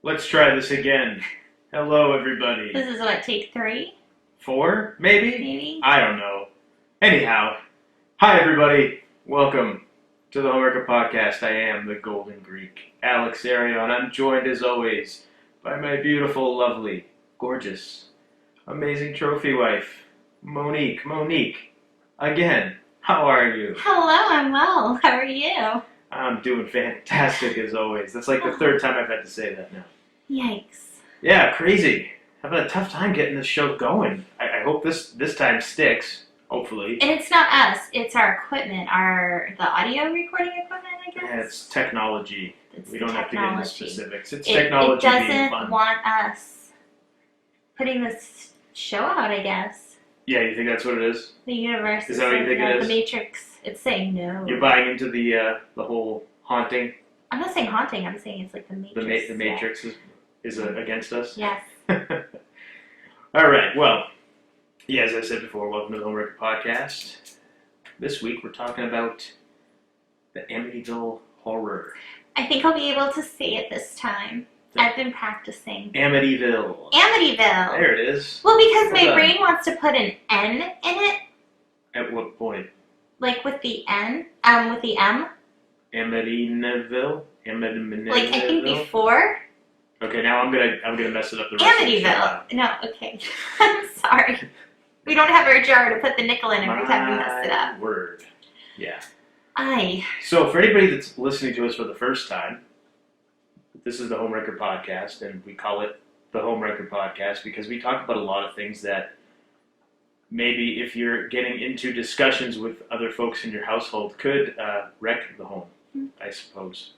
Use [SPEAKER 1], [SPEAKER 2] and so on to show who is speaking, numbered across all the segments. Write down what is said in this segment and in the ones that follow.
[SPEAKER 1] Let's try this again. Hello, everybody.
[SPEAKER 2] This is what, take 3?
[SPEAKER 1] 4, maybe?
[SPEAKER 2] Maybe?
[SPEAKER 1] I don't know. Anyhow, hi, everybody. Welcome to the Homewrecker podcast. I am the Golden Greek, Alex Arion. I'm joined, as always, by my beautiful, lovely, gorgeous, amazing trophy wife, Monique. Monique, again, how are you?
[SPEAKER 2] Hello, I'm well. How are you?
[SPEAKER 1] I'm doing fantastic, as always. That's like the third time I've had to say that now.
[SPEAKER 2] Yikes.
[SPEAKER 1] Yeah, crazy. Having a tough time getting this show going. I hope this time sticks, hopefully.
[SPEAKER 2] And it's not us, it's our equipment, the audio recording equipment, I guess?
[SPEAKER 1] Yeah, it's technology. We don't have to get into specifics. It's technology
[SPEAKER 2] it
[SPEAKER 1] being
[SPEAKER 2] doesn't
[SPEAKER 1] fun.
[SPEAKER 2] want us putting this show out, I guess.
[SPEAKER 1] Yeah, you think that's what it is?
[SPEAKER 2] The universe
[SPEAKER 1] Is that what you think it is?
[SPEAKER 2] The Matrix. It's saying no.
[SPEAKER 1] You're buying into the whole haunting?
[SPEAKER 2] I'm not saying haunting, I'm saying it's like the Matrix.
[SPEAKER 1] The Matrix is against us?
[SPEAKER 2] Yes.
[SPEAKER 1] All right, well, yeah, as I said before, welcome to the Homewrecker podcast. This week we're talking about the Amityville Horror.
[SPEAKER 2] I think I'll be able to say it this time. I've been practicing.
[SPEAKER 1] Amityville.
[SPEAKER 2] Amityville.
[SPEAKER 1] There it is.
[SPEAKER 2] Well, because
[SPEAKER 1] Well
[SPEAKER 2] my
[SPEAKER 1] done.
[SPEAKER 2] brain wants to put an N in it.
[SPEAKER 1] At what point?
[SPEAKER 2] Like with the N, with the M.
[SPEAKER 1] Amityville?
[SPEAKER 2] Like I think before.
[SPEAKER 1] Okay, now I'm gonna mess it up the rest of the show.
[SPEAKER 2] Amityville. No, okay. I'm sorry. We don't have our jar to put the nickel in every time we mess it up.
[SPEAKER 1] My word. Yeah.
[SPEAKER 2] Aye.
[SPEAKER 1] So for anybody that's listening to us for the first time, this is the Homewrecker podcast, and we call it the Homewrecker podcast because we talk about a lot of things that maybe if you're getting into discussions with other folks in your household could wreck the home, I suppose.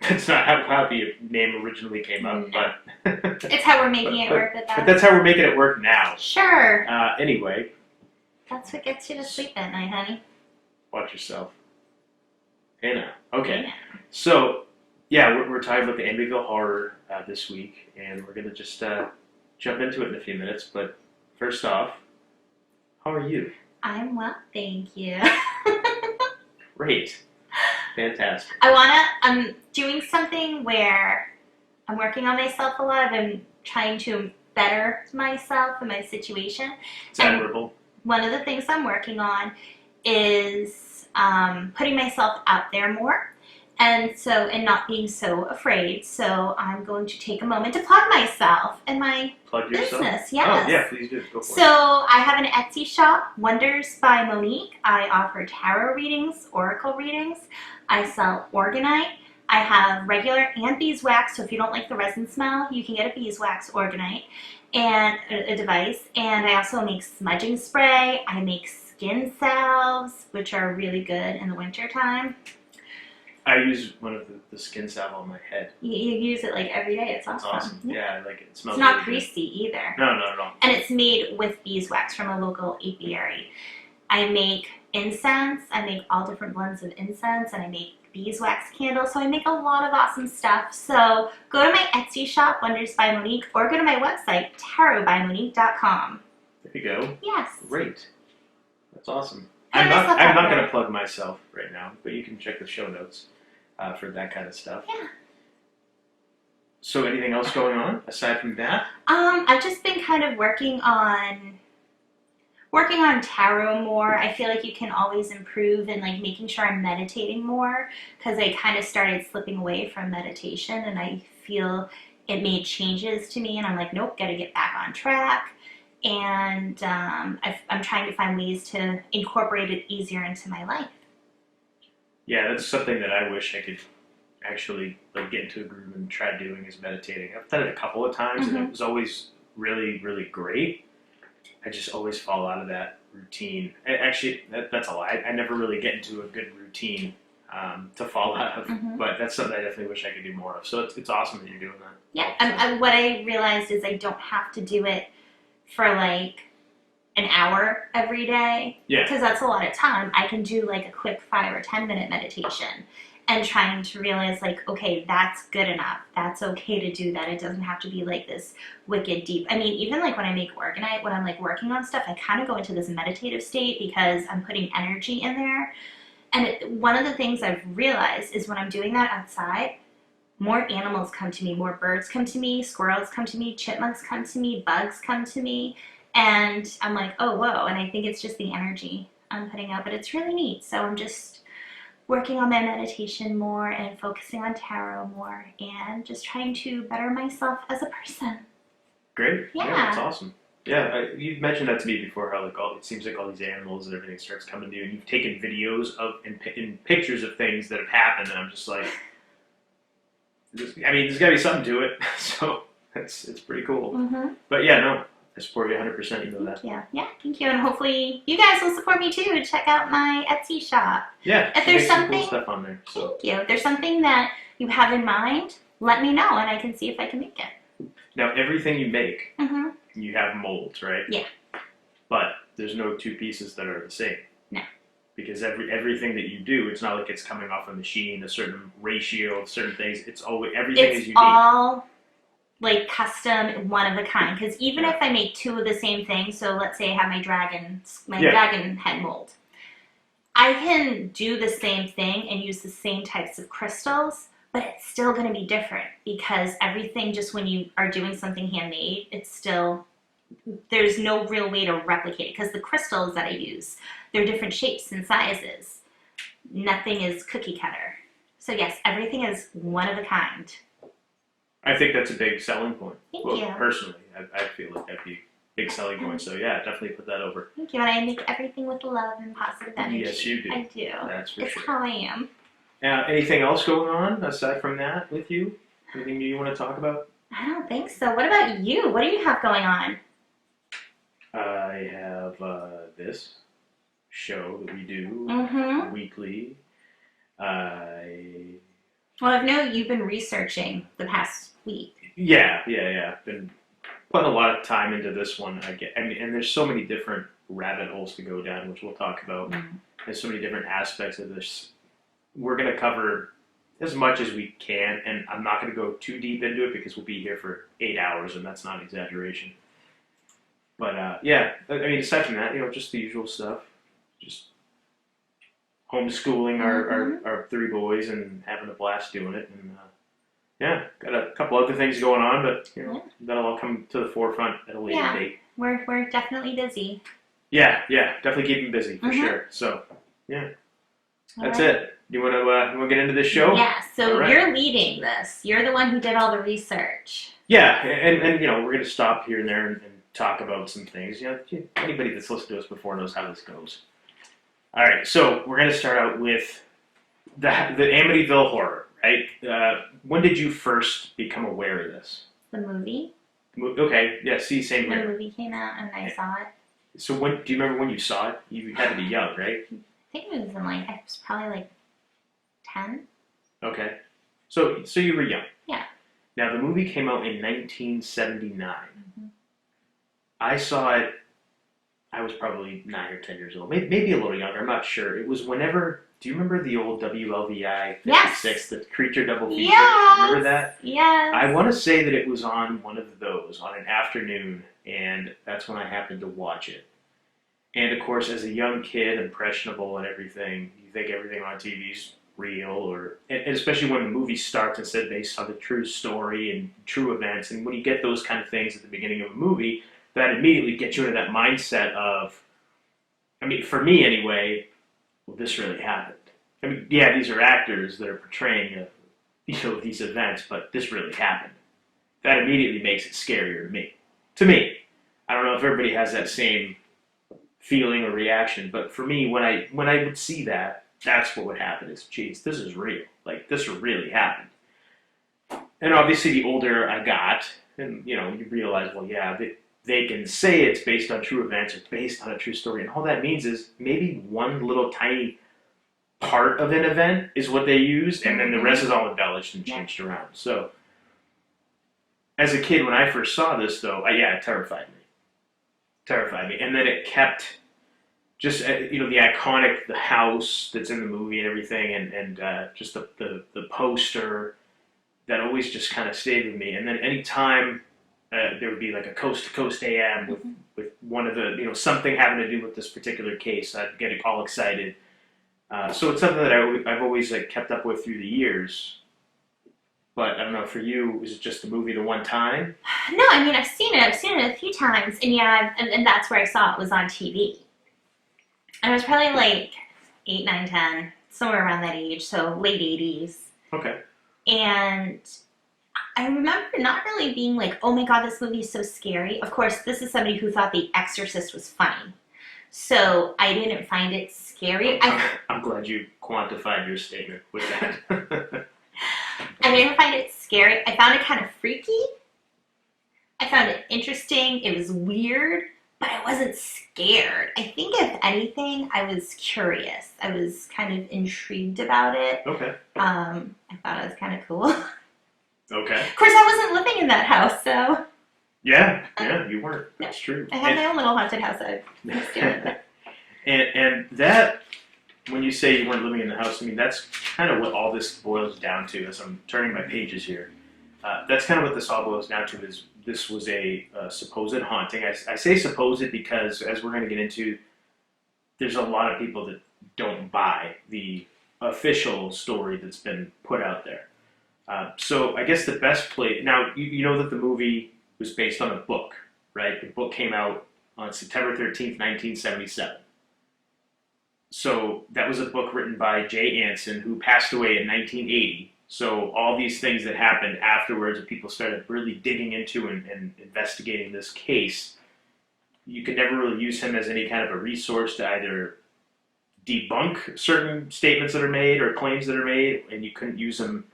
[SPEAKER 1] That's not how the name originally came up,
[SPEAKER 2] No.
[SPEAKER 1] but
[SPEAKER 2] It's how we're making it work with
[SPEAKER 1] but
[SPEAKER 2] that.
[SPEAKER 1] that's how we're making it work now.
[SPEAKER 2] Sure.
[SPEAKER 1] Anyway,
[SPEAKER 2] That's what gets you to sleep at night, honey.
[SPEAKER 1] watch yourself. Hey now. Okay.
[SPEAKER 2] Yeah.
[SPEAKER 1] So, yeah, we're talking about the Amityville Horror this week, and we're going to just jump into it in a few minutes. But first off, how are you?
[SPEAKER 2] I'm well, thank you.
[SPEAKER 1] Great. Fantastic.
[SPEAKER 2] I'm doing something where I'm working on myself a lot. I'm trying to better myself and my situation.
[SPEAKER 1] It's admirable.
[SPEAKER 2] One of the things I'm working on is putting myself out there more, and not being so afraid. So I'm going to take a moment to plug myself and my
[SPEAKER 1] Plug yourself?
[SPEAKER 2] business. Yes.
[SPEAKER 1] Oh, yeah, please do. Go for
[SPEAKER 2] So I have an Etsy shop, Wonders by Monique. I offer tarot readings, oracle readings. I sell orgonite. I have regular and beeswax, so if you don't like the resin smell, you can get a beeswax orgonite and a device. And I also make smudging spray. I make skin salves, which are really good in the wintertime.
[SPEAKER 1] it. I use one of the skin salve on my head.
[SPEAKER 2] You use it like every day. It's
[SPEAKER 1] That's
[SPEAKER 2] awesome.
[SPEAKER 1] awesome. Yeah, I like it. It smells
[SPEAKER 2] It's not
[SPEAKER 1] really good.
[SPEAKER 2] greasy either.
[SPEAKER 1] No, not at all.
[SPEAKER 2] And it's made with beeswax from a local apiary. I make incense. I make all different blends of incense, and I make beeswax candles. So I make a lot of awesome stuff. So go to my Etsy shop, Wonders by Monique, or go to my website, tarotbymonique.com.
[SPEAKER 1] There you go.
[SPEAKER 2] Yes.
[SPEAKER 1] Great. That's awesome.
[SPEAKER 2] Put
[SPEAKER 1] I'm
[SPEAKER 2] myself
[SPEAKER 1] not
[SPEAKER 2] out
[SPEAKER 1] going
[SPEAKER 2] there.
[SPEAKER 1] to plug myself right now, but you can check the show notes for that kind of stuff.
[SPEAKER 2] Yeah.
[SPEAKER 1] So anything else going on aside from that?
[SPEAKER 2] I've just been kind of working on tarot more. I feel like you can always improve and like making sure I'm meditating more, because I kind of started slipping away from meditation, and I feel it made changes to me, and I'm like, nope, gotta get back on track. And I'm trying to find ways to incorporate it easier into my life.
[SPEAKER 1] Yeah, that's something that I wish I could actually like get into a groove and try doing is meditating. I've done it a couple of times, and it was always really, really great. I just always fall out of that routine. That's a lie. I never really get into a good routine to fall out of, but that's something I definitely wish I could do more of. So it's awesome that you're doing that.
[SPEAKER 2] Yeah, what I realized is I don't have to do it for like an hour every day, because that's a lot of time. I can do like a quick 5 or 10 minute meditation, and trying to realize like, okay, that's good enough. That's okay to do that. It doesn't have to be like this wicked deep. I mean, even like when I make orgonite, when I'm like working on stuff, I kind of go into this meditative state because I'm putting energy in there. And one of the things I've realized is when I'm doing that outside, more animals come to me, more birds come to me, squirrels come to me, chipmunks come to me, bugs come to me. And I'm like, oh, whoa. And I think it's just the energy I'm putting out, but it's really neat. So I'm just working on my meditation more and focusing on tarot more and just trying to better myself as a person.
[SPEAKER 1] Great.
[SPEAKER 2] Yeah.
[SPEAKER 1] That's awesome. Yeah, you've mentioned that to me before, how like it seems like all these animals and everything starts coming to you, and you've taken videos of and pictures of things that have happened, and I'm just like, there's got to be something to it. So it's pretty cool.
[SPEAKER 2] Mm-hmm.
[SPEAKER 1] But yeah, no, I support you 100%. You know that.
[SPEAKER 2] Yeah, thank you, and hopefully you guys will support me too. Check out my Etsy shop.
[SPEAKER 1] Yeah,
[SPEAKER 2] if there's something,
[SPEAKER 1] cool stuff on there. So.
[SPEAKER 2] Thank you. If there's something that you have in mind, let me know, and I can see if I can make it.
[SPEAKER 1] Now, everything you make,
[SPEAKER 2] mm-hmm.
[SPEAKER 1] you have molds, right?
[SPEAKER 2] Yeah.
[SPEAKER 1] But there's no two pieces that are the same.
[SPEAKER 2] No.
[SPEAKER 1] Because everything that you do, it's not like it's coming off a machine, a certain ratio of certain things. It's always, everything is unique.
[SPEAKER 2] It's all like custom, one of a kind. Because even if I make two of the same thing, so let's say I have my dragon head mold, I can do the same thing and use the same types of crystals, but it's still going to be different because everything, just when you are doing something handmade, it's still, there's no real way to replicate it because the crystals that I use, they're different shapes and sizes. Nothing is cookie cutter. So yes, everything is one of a kind.
[SPEAKER 1] I think that's a big selling point.
[SPEAKER 2] Thank you.
[SPEAKER 1] Personally, I feel like that'd be a big selling point. So yeah, definitely put that over.
[SPEAKER 2] Thank you. And I make everything with love and positive energy.
[SPEAKER 1] Yes, you do.
[SPEAKER 2] I do.
[SPEAKER 1] That's for
[SPEAKER 2] sure. It's how I am.
[SPEAKER 1] Anything else going on aside from that with you? Anything you want to talk about?
[SPEAKER 2] I don't think so. What about you? What do you have going on?
[SPEAKER 1] I have this show that we do weekly.
[SPEAKER 2] Well, I've known you've been researching the past week.
[SPEAKER 1] Yeah. Been putting a lot of time into this one. And there's so many different rabbit holes to go down, which we'll talk about. Mm-hmm. There's so many different aspects of this. We're going to cover as much as we can, and I'm not going to go too deep into it because we'll be here for 8 hours, and that's not an exaggeration. But aside from that, just the usual stuff. Just homeschooling our three boys and having a blast doing it. And got a couple other things going on, but that'll all come to the forefront at a later date.
[SPEAKER 2] We're definitely busy.
[SPEAKER 1] Yeah, definitely keeping busy for sure. So, that's it. You want to get into this show?
[SPEAKER 2] Yeah. So you're leading this. You're the one who did all the research.
[SPEAKER 1] Yeah, and we're going to stop here and there and talk about some things. Anybody that's listened to us before knows how this goes. All right, so we're going to start out with the Amityville Horror, right? When did you first become aware of this?
[SPEAKER 2] The movie.
[SPEAKER 1] Okay, yeah, same here.
[SPEAKER 2] When the movie came out and I saw it.
[SPEAKER 1] So do you remember when you saw it? You had to be young, right?
[SPEAKER 2] I think it was I was probably 10.
[SPEAKER 1] Okay, so you were young.
[SPEAKER 2] Yeah.
[SPEAKER 1] Now the movie came out in 1979. Mm-hmm. I saw it. I was probably 9 or 10 years old, maybe a little younger. I'm not sure. It was whenever. Do you remember the old WLVI 56, the Creature double feature?
[SPEAKER 2] Yes.
[SPEAKER 1] Remember that?
[SPEAKER 2] Yes.
[SPEAKER 1] I want to say that it was on one of those on an afternoon, and that's when I happened to watch it. And of course, as a young kid, impressionable and everything, you think everything on TV is real, and especially when the movie starts and said based on the true story and true events, and when you get those kind of things at the beginning of a movie, that immediately gets you into that mindset of, for me anyway, well, this really happened. These are actors that are portraying, these events, but this really happened. That immediately makes it scarier to me. I don't know if everybody has that same feeling or reaction, but for me, when I would see that, that's what would happen. Is, geez, this is real. This really happened. And obviously, the older I got, and you realize, well, yeah, they can say it's based on true events or based on a true story, and all that means is maybe one little tiny part of an event is what they used, and then the rest is all embellished and changed around. So, as a kid, when I first saw this, though, it terrified me. And then it kept just, the iconic, the house that's in the movie and everything, and just the poster that always just kind of stayed with me. And then anytime there would be like a Coast to Coast AM with one of the, something having to do with this particular case, I'd get all excited. So it's something that I've always kept up with through the years. But I don't know, for you, was it just the movie the one time?
[SPEAKER 2] No, I mean I've seen it. I've seen it a few times, and yeah, and that's where I saw it was on TV. And I was probably like 8, 9, 10, somewhere around that age, so late 80s.
[SPEAKER 1] Okay.
[SPEAKER 2] And I remember not really being like, oh my god, this movie is so scary. Of course, this is somebody who thought The Exorcist was funny. So I didn't find it scary.
[SPEAKER 1] I'm glad you quantified your statement with that.
[SPEAKER 2] I didn't find it scary. I found it kind of freaky. I found it interesting. It was weird, but I wasn't scared. I think if anything, I was curious. I was kind of intrigued about it.
[SPEAKER 1] Okay.
[SPEAKER 2] I thought it was kind of cool.
[SPEAKER 1] Okay.
[SPEAKER 2] Of course, I wasn't living in that house, so.
[SPEAKER 1] Yeah, you weren't.
[SPEAKER 2] No.
[SPEAKER 1] That's true.
[SPEAKER 2] I have my own little haunted house.
[SPEAKER 1] And that, when you say you weren't living in the house, I mean, that's kind of what all this boils down to as I'm turning my pages here. That's kind of what this all boils down to is this was a supposed haunting. I say supposed because, as we're going to get into, there's a lot of people that don't buy the official story that's been put out there. So I guess the best place... Now, you know that the movie was based on a book, right? The book came out on September 13th, 1977. So that was a book written by Jay Anson, who passed away in 1980. So all these things that happened afterwards, and people started really digging into and investigating this case, you could never really use him as any kind of a resource to either debunk certain statements that are made or claims that are made, and you couldn't use him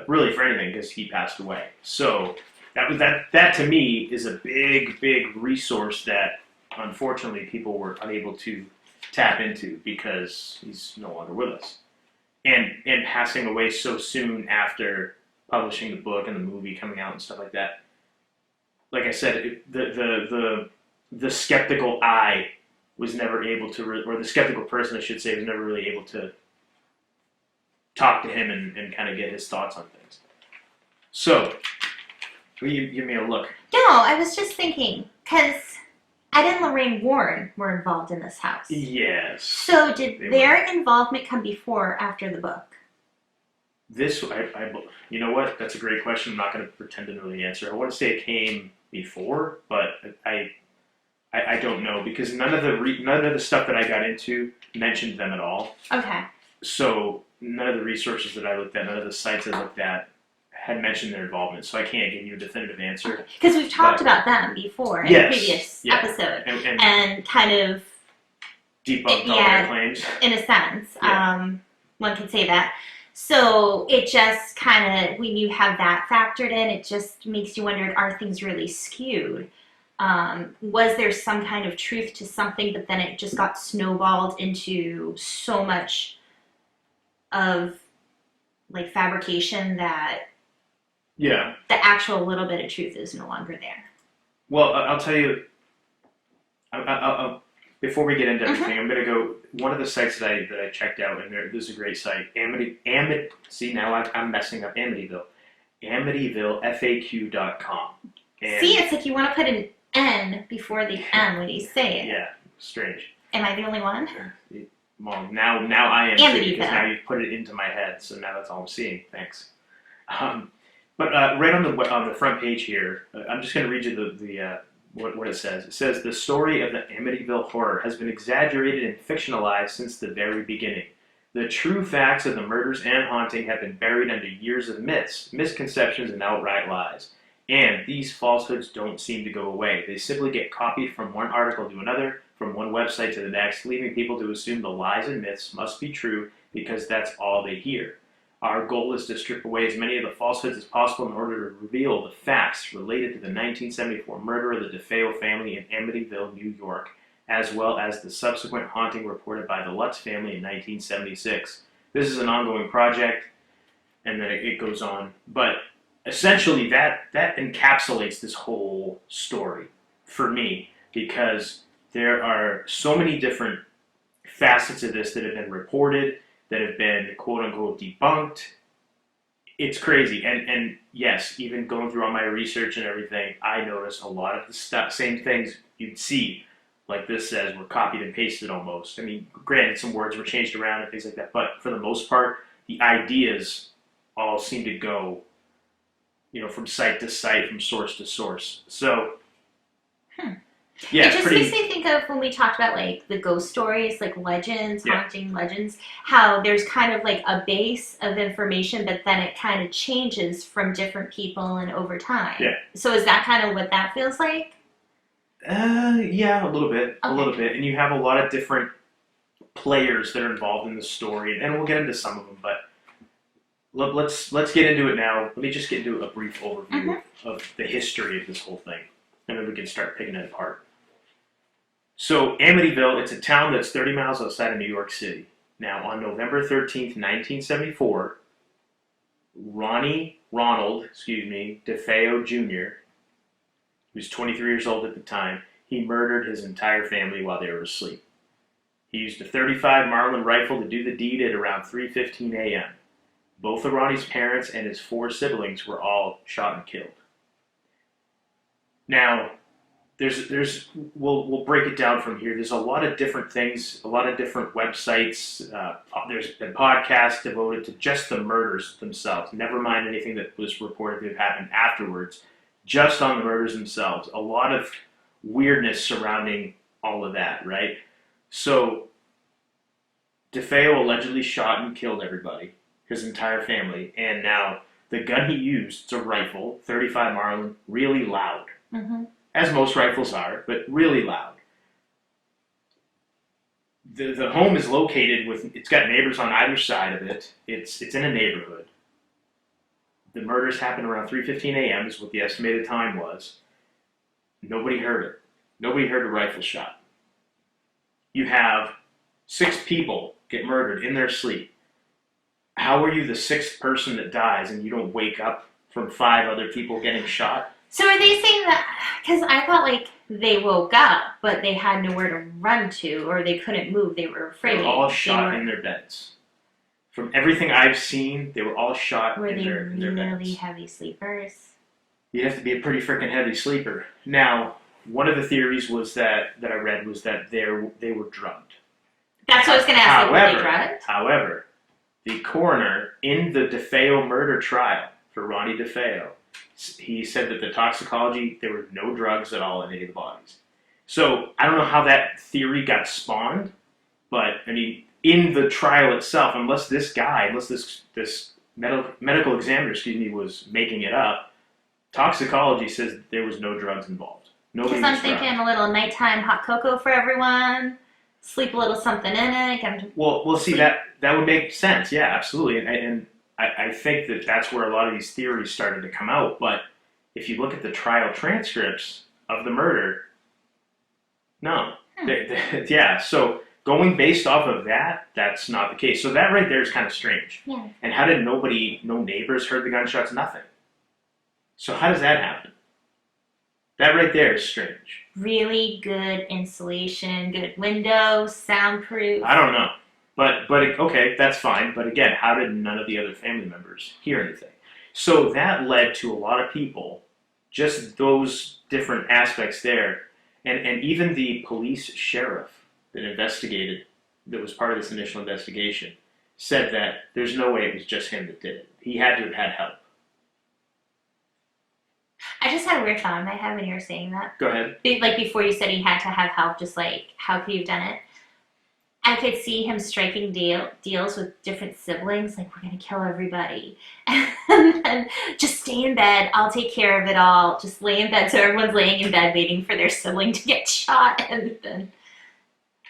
[SPEAKER 1] really for anything because he passed away. So that to me is a big resource that unfortunately people were unable to tap into because he's no longer with us. And passing away so soon after publishing the book and the movie coming out and stuff like that. Like I said, the skeptical eye was never able to, or the skeptical person, I should say, was never really able to talk to him and kind of get his thoughts on things. So, will you give me a look?
[SPEAKER 2] No, I was just thinking, because Ed and Lorraine Warren were involved in this house.
[SPEAKER 1] Yes.
[SPEAKER 2] So did their involvement come before or after the book?
[SPEAKER 1] You know what? That's a great question. I'm not going to pretend to know the answer. I want to say it came before, but I don't know because none of the stuff that I got into mentioned them at all.
[SPEAKER 2] Okay.
[SPEAKER 1] So none of the resources that I looked at, none of the sites I looked at had mentioned their involvement. So I can't give you a definitive answer.
[SPEAKER 2] Because we've talked about them before in a previous episode and kind of
[SPEAKER 1] debunked all their claims.
[SPEAKER 2] In a sense, one could say that. So it just kind of, when you have that factored in, it just makes you wonder, are things really skewed? Was there some kind of truth to something, but then it just got snowballed into so much of like fabrication that the actual little bit of truth is no longer there?
[SPEAKER 1] Well, I'll tell you, I'll before we get into everything, I'm going to go, one of the sites that I checked out, and there's a great site, see, now I'm messing up Amityville, AmityvilleFAQ.com.
[SPEAKER 2] See, it's like you want to put an N before the M when you say it.
[SPEAKER 1] Yeah, strange.
[SPEAKER 2] Am I the only one?
[SPEAKER 1] Well, now I am,
[SPEAKER 2] Amityville.
[SPEAKER 1] Because now you've put it into my head, so now that's all I'm seeing. Thanks. But right on the front page here, I'm just going to read you what it says. It says, the story of the Amityville Horror has been exaggerated and fictionalized since the very beginning. The true facts of the murders and haunting have been buried under years of myths, misconceptions, and outright lies. And these falsehoods don't seem to go away. They simply get copied from one article to another, from one website to the next, leaving people to assume the lies and myths must be true because that's all they hear. Our goal is to strip away as many of the falsehoods as possible in order to reveal the facts related to the 1974 murder of the DeFeo family in Amityville, New York, as well as the subsequent haunting reported by the Lutz family in 1976. This is an ongoing project, and then it goes on. But essentially, that encapsulates this whole story for me, because there are so many different facets of this that have been reported, that have been quote-unquote debunked. It's crazy. And yes, even going through all my research and everything, I noticed a lot of the same things you'd see, like this says, were copied and pasted almost. I mean, granted, some words were changed around and things like that, but for the most part, the ideas all seem to go from site to site, from source to source. So,
[SPEAKER 2] yeah, it just makes me think of when we talked about like the ghost stories, like legends, haunting legends, how there's kind of like a base of information, but then it kind of changes from different people and over time.
[SPEAKER 1] Yeah.
[SPEAKER 2] So is that kind of what that feels like?
[SPEAKER 1] Yeah, a little bit,
[SPEAKER 2] Okay.
[SPEAKER 1] and you have a lot of different players that are involved in the story, and we'll get into some of them, but let's get into it now. Let me just get into a brief overview of the history of this whole thing, and then we can start picking it apart. So Amityville, it's a town that's 30 miles outside of New York City. Now, on November 13th, 1974, Ronald DeFeo Jr., who was 23 years old at the time, he murdered his entire family while they were asleep. He used a .35 Marlin rifle to do the deed at around 3:15 a.m. Both of Ronnie's parents and his 4 siblings were all shot and killed. Now, we'll break it down from here. There's a lot of different things, a lot of different websites. There's been podcasts devoted to just the murders themselves. Never mind anything that was reported to have happened afterwards. Just on the murders themselves. A lot of weirdness surrounding all of that, right? So, DeFeo allegedly shot and killed everybody, his entire family, and now the gun he used, it's a rifle, .35 Marlin, really loud. As most rifles are, but really loud. The home is located it's got neighbors on either side of it. It's in a neighborhood. The murders happened around 3:15 a.m. is what the estimated time was. Nobody heard it. Nobody heard a rifle shot. You have 6 people get murdered in their sleep. How are you the 6th person that dies and you don't wake up from 5 other people getting shot?
[SPEAKER 2] So are they saying that, because I thought like they woke up, but they had nowhere to run to, or they couldn't move, they were afraid.
[SPEAKER 1] They were all shot in their beds. From everything I've seen, they were all shot in their beds.
[SPEAKER 2] Were they really heavy sleepers?
[SPEAKER 1] You'd have to be a pretty freaking heavy sleeper. Now, one of the theories was that I read was that they were drugged.
[SPEAKER 2] That's what I was going to ask. Were they drugged?
[SPEAKER 1] However, the coroner in the DeFeo murder trial for Ronnie DeFeo, he said that the toxicology, there were no drugs at all in any of the bodies. So I don't know how that theory got spawned, but I mean, in the trial itself, unless this medical examiner, was making it up, toxicology says there was no drugs involved.
[SPEAKER 2] Because I'm thinking a little nighttime hot cocoa for everyone, sleep a little something in it.
[SPEAKER 1] Well, see, that would make sense. Yeah, absolutely. And I think that that's where a lot of these theories started to come out. But if you look at the trial transcripts of the murder, no. Yeah, so going based off of that, that's not the case. So that right there is kind of strange.
[SPEAKER 2] Yeah.
[SPEAKER 1] And how did no neighbors heard the gunshots? Nothing. So how does that happen? That right there is strange.
[SPEAKER 2] Really good insulation, good windows, soundproof.
[SPEAKER 1] I don't know. But okay, that's fine. But again, how did none of the other family members hear anything? So that led to a lot of people, just those different aspects there, and even the police sheriff that was part of this initial investigation, said that there's no way it was just him that did it. He had to have had help.
[SPEAKER 2] I just had a weird thought in my head when you were saying that.
[SPEAKER 1] Go ahead.
[SPEAKER 2] Like before you said he had to have help, just like, how could you have done it? I could see him striking deals with different siblings, like, we're going to kill everybody. And then just stay in bed, I'll take care of it all. Just lay in bed, so everyone's laying in bed waiting for their sibling to get shot. And then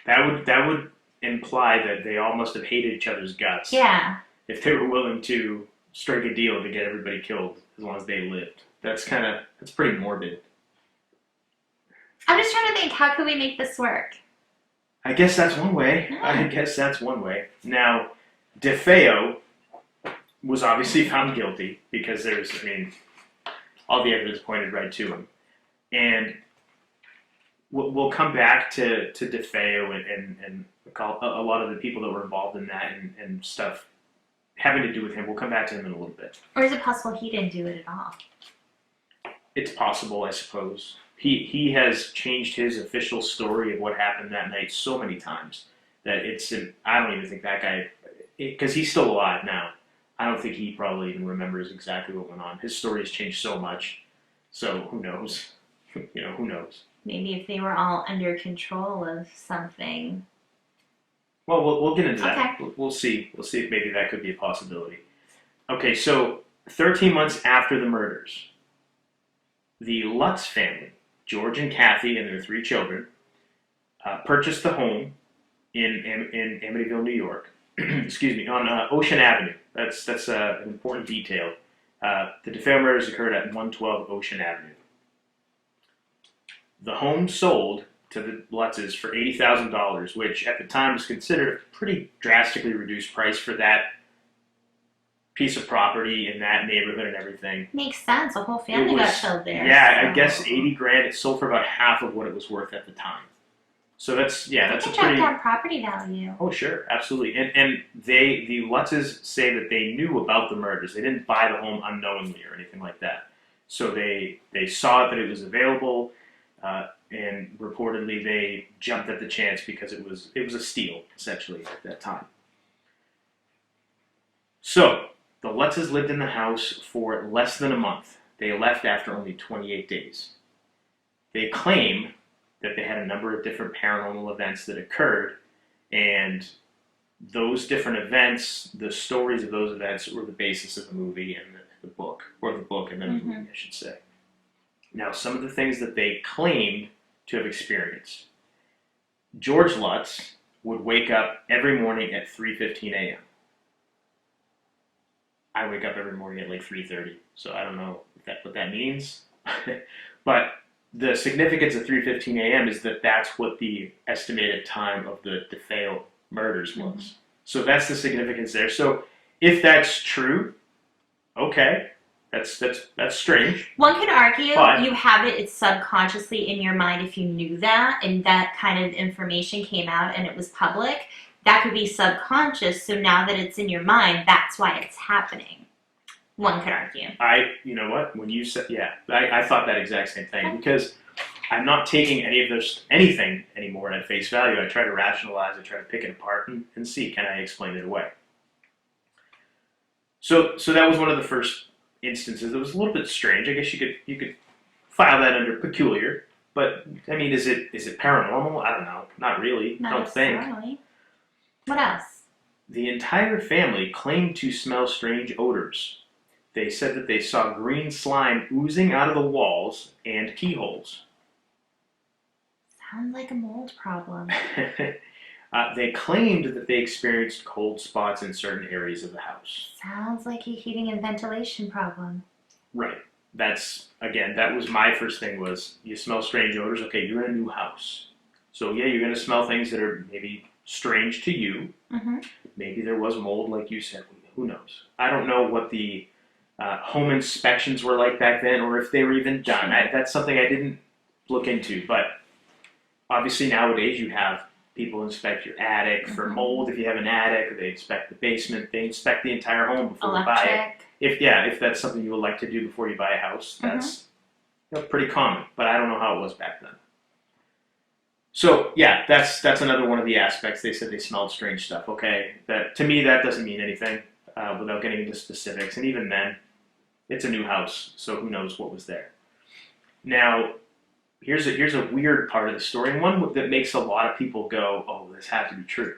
[SPEAKER 1] that would imply that they all must have hated each other's guts.
[SPEAKER 2] Yeah.
[SPEAKER 1] If they were willing to strike a deal to get everybody killed as long as they lived. That's pretty morbid.
[SPEAKER 2] I'm just trying to think, how could we make this work?
[SPEAKER 1] I guess that's one way. Now, DeFeo was obviously found guilty because all the evidence pointed right to him. And we'll come back to DeFeo and a lot of the people that were involved in that and stuff having to do with him. We'll come back to him in a little bit.
[SPEAKER 2] Or is it possible he didn't do it at all?
[SPEAKER 1] It's possible, I suppose. He has changed his official story of what happened that night so many times that I don't even think that guy, because he's still alive now. I don't think he probably even remembers exactly what went on. His story has changed so much, so who knows? Who knows?
[SPEAKER 2] Maybe if they were all under control of something.
[SPEAKER 1] Well, we'll get into that.
[SPEAKER 2] Okay.
[SPEAKER 1] We'll see. We'll see if maybe that could be a possibility. Okay, so 13 months after the murders, the Lutz family, George and Kathy and their 3 children, purchased the home in Amityville, New York. Excuse me, on Ocean Avenue. That's an important detail. The DeFeo murders occurred at 112 Ocean Avenue. The home sold to the Lutzes for $80,000, which at the time was considered a pretty drastically reduced price for that piece of property in that neighborhood and everything.
[SPEAKER 2] Makes sense. A whole family got killed there.
[SPEAKER 1] Yeah,
[SPEAKER 2] so.
[SPEAKER 1] I guess $80,000. It sold for about half of what it was worth at the time. So that's a pretty.
[SPEAKER 2] Check down property value.
[SPEAKER 1] Oh sure, absolutely. And the Lutzes say that they knew about the murders. They didn't buy the home unknowingly or anything like that. So they saw that it was available. And reportedly they jumped at the chance because it was a steal, essentially, at that time. So, the Lutzes lived in the house for less than a month. They left after only 28 days. They claim that they had a number of different paranormal events that occurred, and those different events, the stories of those events, were the basis of the movie and the book, or the book and then the movie, I should say. Now, some of the things that they claimed to have experienced. George Lutz would wake up every morning at 3:15 a.m. I wake up every morning at like 3:30, so I don't know what that means. But the significance of 3:15 a.m. is that that's what the estimated time of the DeFeo murders was. So that's the significance there. So if that's true, okay. That's strange.
[SPEAKER 2] One could argue you have it's subconsciously in your mind if you knew that and that kind of information came out and it was public. That could be subconscious. So now that it's in your mind, that's why it's happening. One could argue.
[SPEAKER 1] You know what? When you said, I thought that exact same thing because I'm not taking anything anymore at face value. I try to rationalize. I try to pick it apart and see, can I explain it away? So that was one of the first instances. It was a little bit strange. I guess you could file that under peculiar, but I mean, is it paranormal? I don't know. Not really. I don't think.
[SPEAKER 2] What else?
[SPEAKER 1] The entire family claimed to smell strange odors. They said that they saw green slime oozing out of the walls and keyholes.
[SPEAKER 2] Sounds like a mold problem.
[SPEAKER 1] They claimed that they experienced cold spots in certain areas of the house.
[SPEAKER 2] Sounds like a heating and ventilation problem.
[SPEAKER 1] Right. That was my first thing was, you smell strange odors, okay, you're in a new house. So yeah, you're going to smell things that are maybe strange to you. Maybe there was mold, like you said. Who knows? I don't know what the home inspections were like back then, or if they were even done. That's something I didn't look into, but obviously nowadays you have people inspect your attic for mold if you have an attic, or they inspect the basement, they inspect the entire home before you buy it. If that's something you would like to do before you buy a house, that's pretty common, but I don't know how it was back then. So yeah, that's another one of the aspects. They said they smelled strange stuff. Okay, to me that doesn't mean anything without getting into specifics, and even then, it's a new house, so who knows what was there. Now, here's a weird part of the story, and one that makes a lot of people go, oh, this had to be true.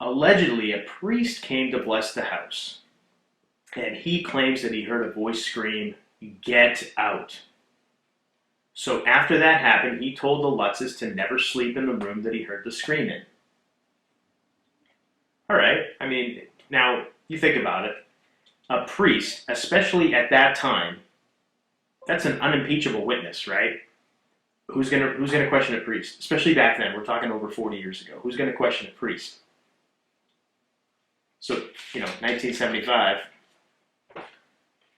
[SPEAKER 1] Allegedly, a priest came to bless the house, and he claims that he heard a voice scream, "Get out." So after that happened, he told the Lutzes to never sleep in the room that he heard the scream in. All right, I mean, now you think about it. A priest, especially at that time, that's an unimpeachable witness, right? Who's gonna question a priest? Especially back then, we're talking over 40 years ago. Who's gonna question a priest? So, 1975.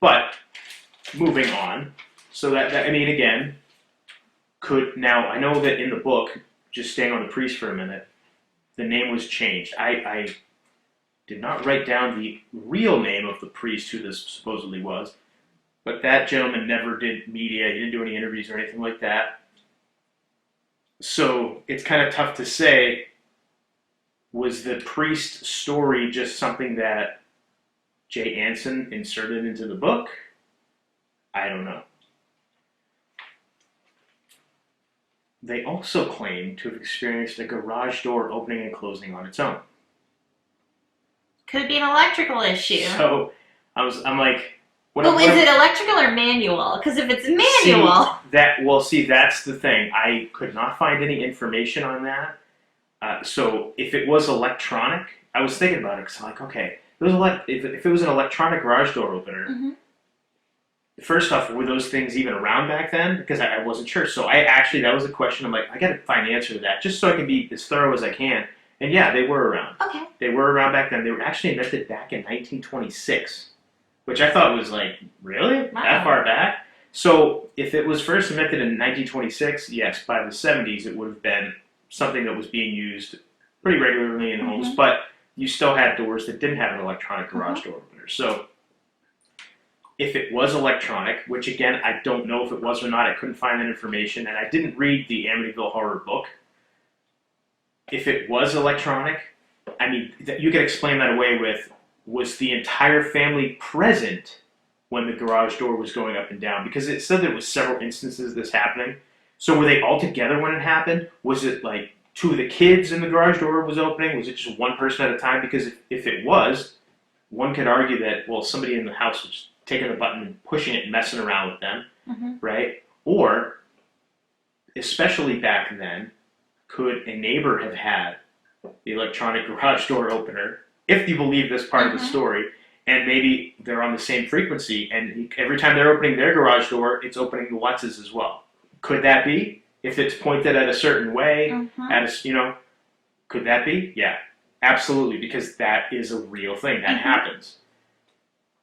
[SPEAKER 1] But moving on, so that I mean, again, now I know that in the book, just staying on the priest for a minute, the name was changed. I did not write down the real name of the priest who this supposedly was. But that gentleman never did media. He didn't do any interviews or anything like that. So it's kind of tough to say, was the priest story just something that Jay Anson inserted into the book? I don't know. They also claim to have experienced a garage door opening and closing on its own.
[SPEAKER 2] Could be an electrical issue.
[SPEAKER 1] So I'm like,
[SPEAKER 2] is it electrical or manual? Because if it's manual,
[SPEAKER 1] that's the thing. I could not find any information on that. So if it was electronic, I was thinking about it because I'm like, okay, if it was an electronic garage door opener.
[SPEAKER 2] Mm-hmm.
[SPEAKER 1] First off, were those things even around back then? Because I wasn't sure. So that was a question. I'm like, I got to find the answer to that just so I can be as thorough as I can. And yeah, they were around.
[SPEAKER 2] Okay.
[SPEAKER 1] They were around back then. They were actually invented back in 1926, which I thought was like, really?
[SPEAKER 2] Wow.
[SPEAKER 1] That far back? So if it was first invented in 1926, yes, by the 70s it would have been something that was being used pretty regularly in homes, but you still had doors that didn't have an electronic garage door opener. So if it was electronic, which again, I don't know if it was or not, I couldn't find that information, and I didn't read the Amityville Horror book. If it was electronic, I mean, you could explain that away with, was the entire family present when the garage door was going up and down? Because it said there was several instances of this happening. So were they all together when it happened? Was it like two of the kids in the garage door was opening? Was it just one person at a time? Because if it was, one could argue that, well, somebody in the house was taking the button and pushing it and messing around with them, right? Or, especially back then, could a neighbor have had the electronic garage door opener, if you believe this part of the story, and maybe they're on the same frequency, and every time they're opening their garage door, it's opening the Lutz's as well. Could that be? If it's pointed at a certain way, could that be? Yeah, absolutely, because that is a real thing. That happens.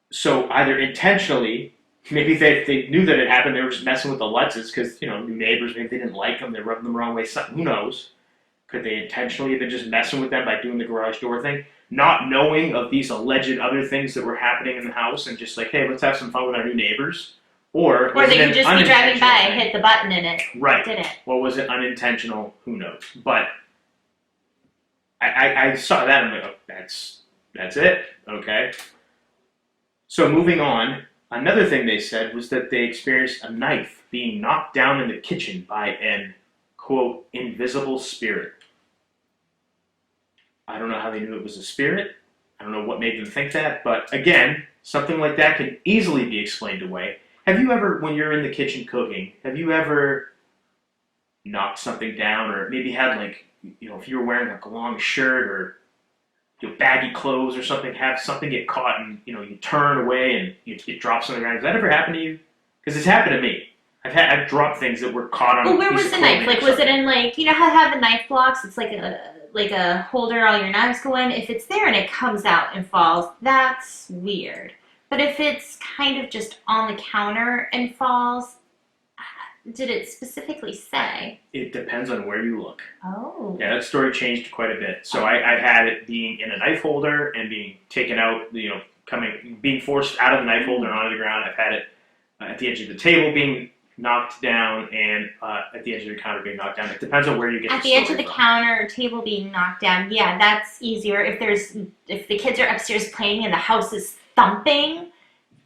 [SPEAKER 1] So either intentionally, maybe they knew that it happened, they were just messing with the Lutz's because, new neighbors, maybe they didn't like them, they rubbed them the wrong way, who knows? Could they intentionally have been just messing with them by doing the garage door thing? Not knowing of these alleged other things that were happening in the house and just like, hey, let's have some fun with our new neighbors? Or
[SPEAKER 2] they could just be driving by and hit the button and it did it.
[SPEAKER 1] Or was it unintentional? Who knows? But I saw that and I'm like, oh, that's it? Okay. So moving on, another thing they said was that they experienced a knife being knocked down in the kitchen by an, quote, invisible spirit. I don't know how they knew it was a spirit. I don't know what made them think that. But again, something like that can easily be explained away. Have you ever, when you're in the kitchen cooking, have you ever knocked something down or maybe had like, if you were wearing like a long shirt or baggy clothes or something, have something get caught and, you turn away and it drops on the ground. Has that ever happened to you? Because it's happened to me. I've dropped things that were caught on.
[SPEAKER 2] Well, where was the knife? Like, was it in like, how they have the knife blocks? It's like a holder all your knives go in. If it's there and it comes out and falls, that's weird. But if it's kind of just on the counter and falls, did it specifically say? It
[SPEAKER 1] depends on where you look.
[SPEAKER 2] Oh.
[SPEAKER 1] Yeah, that story changed quite a bit. So I had it being in a knife holder and being taken out, being forced out of the knife holder and onto the ground. I've had it at the edge of the table being knocked down and at the edge of the counter being knocked down. It depends on where you get
[SPEAKER 2] at the edge of the counter or table being knocked down. Yeah, that's easier. If the kids are upstairs playing and the house is thumping,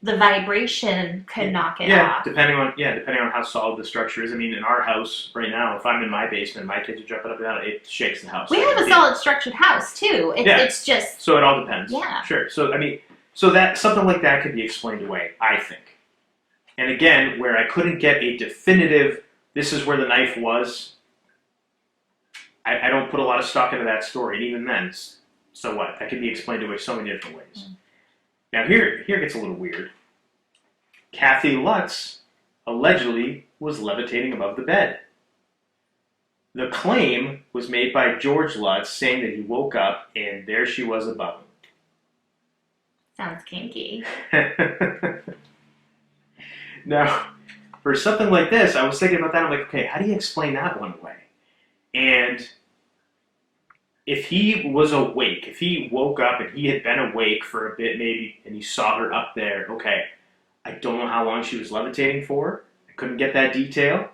[SPEAKER 2] the vibration could knock it off. Depending
[SPEAKER 1] on how solid the structure is. I mean, in our house right now, if I'm in my basement, my kids are jumping up and down, it shakes the house.
[SPEAKER 2] We have a solid structured house too. It's just
[SPEAKER 1] so it all depends.
[SPEAKER 2] Yeah.
[SPEAKER 1] Sure. So that something like that could be explained away, I think. And again, where I couldn't get a definitive, this is where the knife was, I don't put a lot of stock into that story. And even then, so what? That can be explained away so many different ways. Now here gets a little weird. Kathy Lutz allegedly was levitating above the bed. The claim was made by George Lutz, saying that he woke up and there she was above him.
[SPEAKER 2] Sounds kinky.
[SPEAKER 1] Now, for something like this, I was thinking about that. I'm like, okay, how do you explain that one away? And if he was awake, if he woke up and he had been awake for a bit maybe, and he saw her up there, okay, I don't know how long she was levitating for. I couldn't get that detail.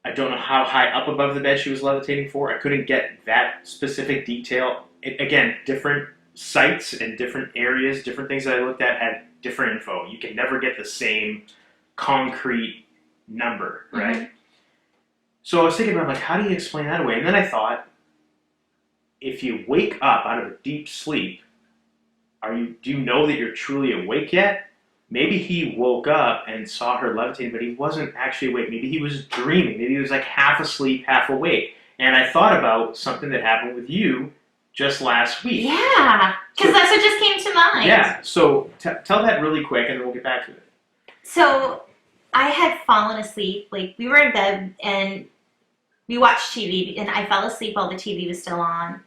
[SPEAKER 1] I don't know how high up above the bed she was levitating for. I couldn't get that specific detail. Again, different sites and different areas, different things that I looked at had different info. You can never get the same concrete number, right? Mm-hmm. So I was thinking about, like, how do you explain that away? And then I thought, if you wake up out of a deep sleep, do you know that you're truly awake yet? Maybe he woke up and saw her levitating, but he wasn't actually awake. Maybe he was dreaming. Maybe he was like half asleep, half awake. And I thought about something that happened with you just last week.
[SPEAKER 2] Yeah, because that's what just came to mind.
[SPEAKER 1] Yeah, so tell that really quick and then we'll get back to it.
[SPEAKER 2] So I had fallen asleep. Like, we were in bed and we watched TV, and I fell asleep while the TV was still on.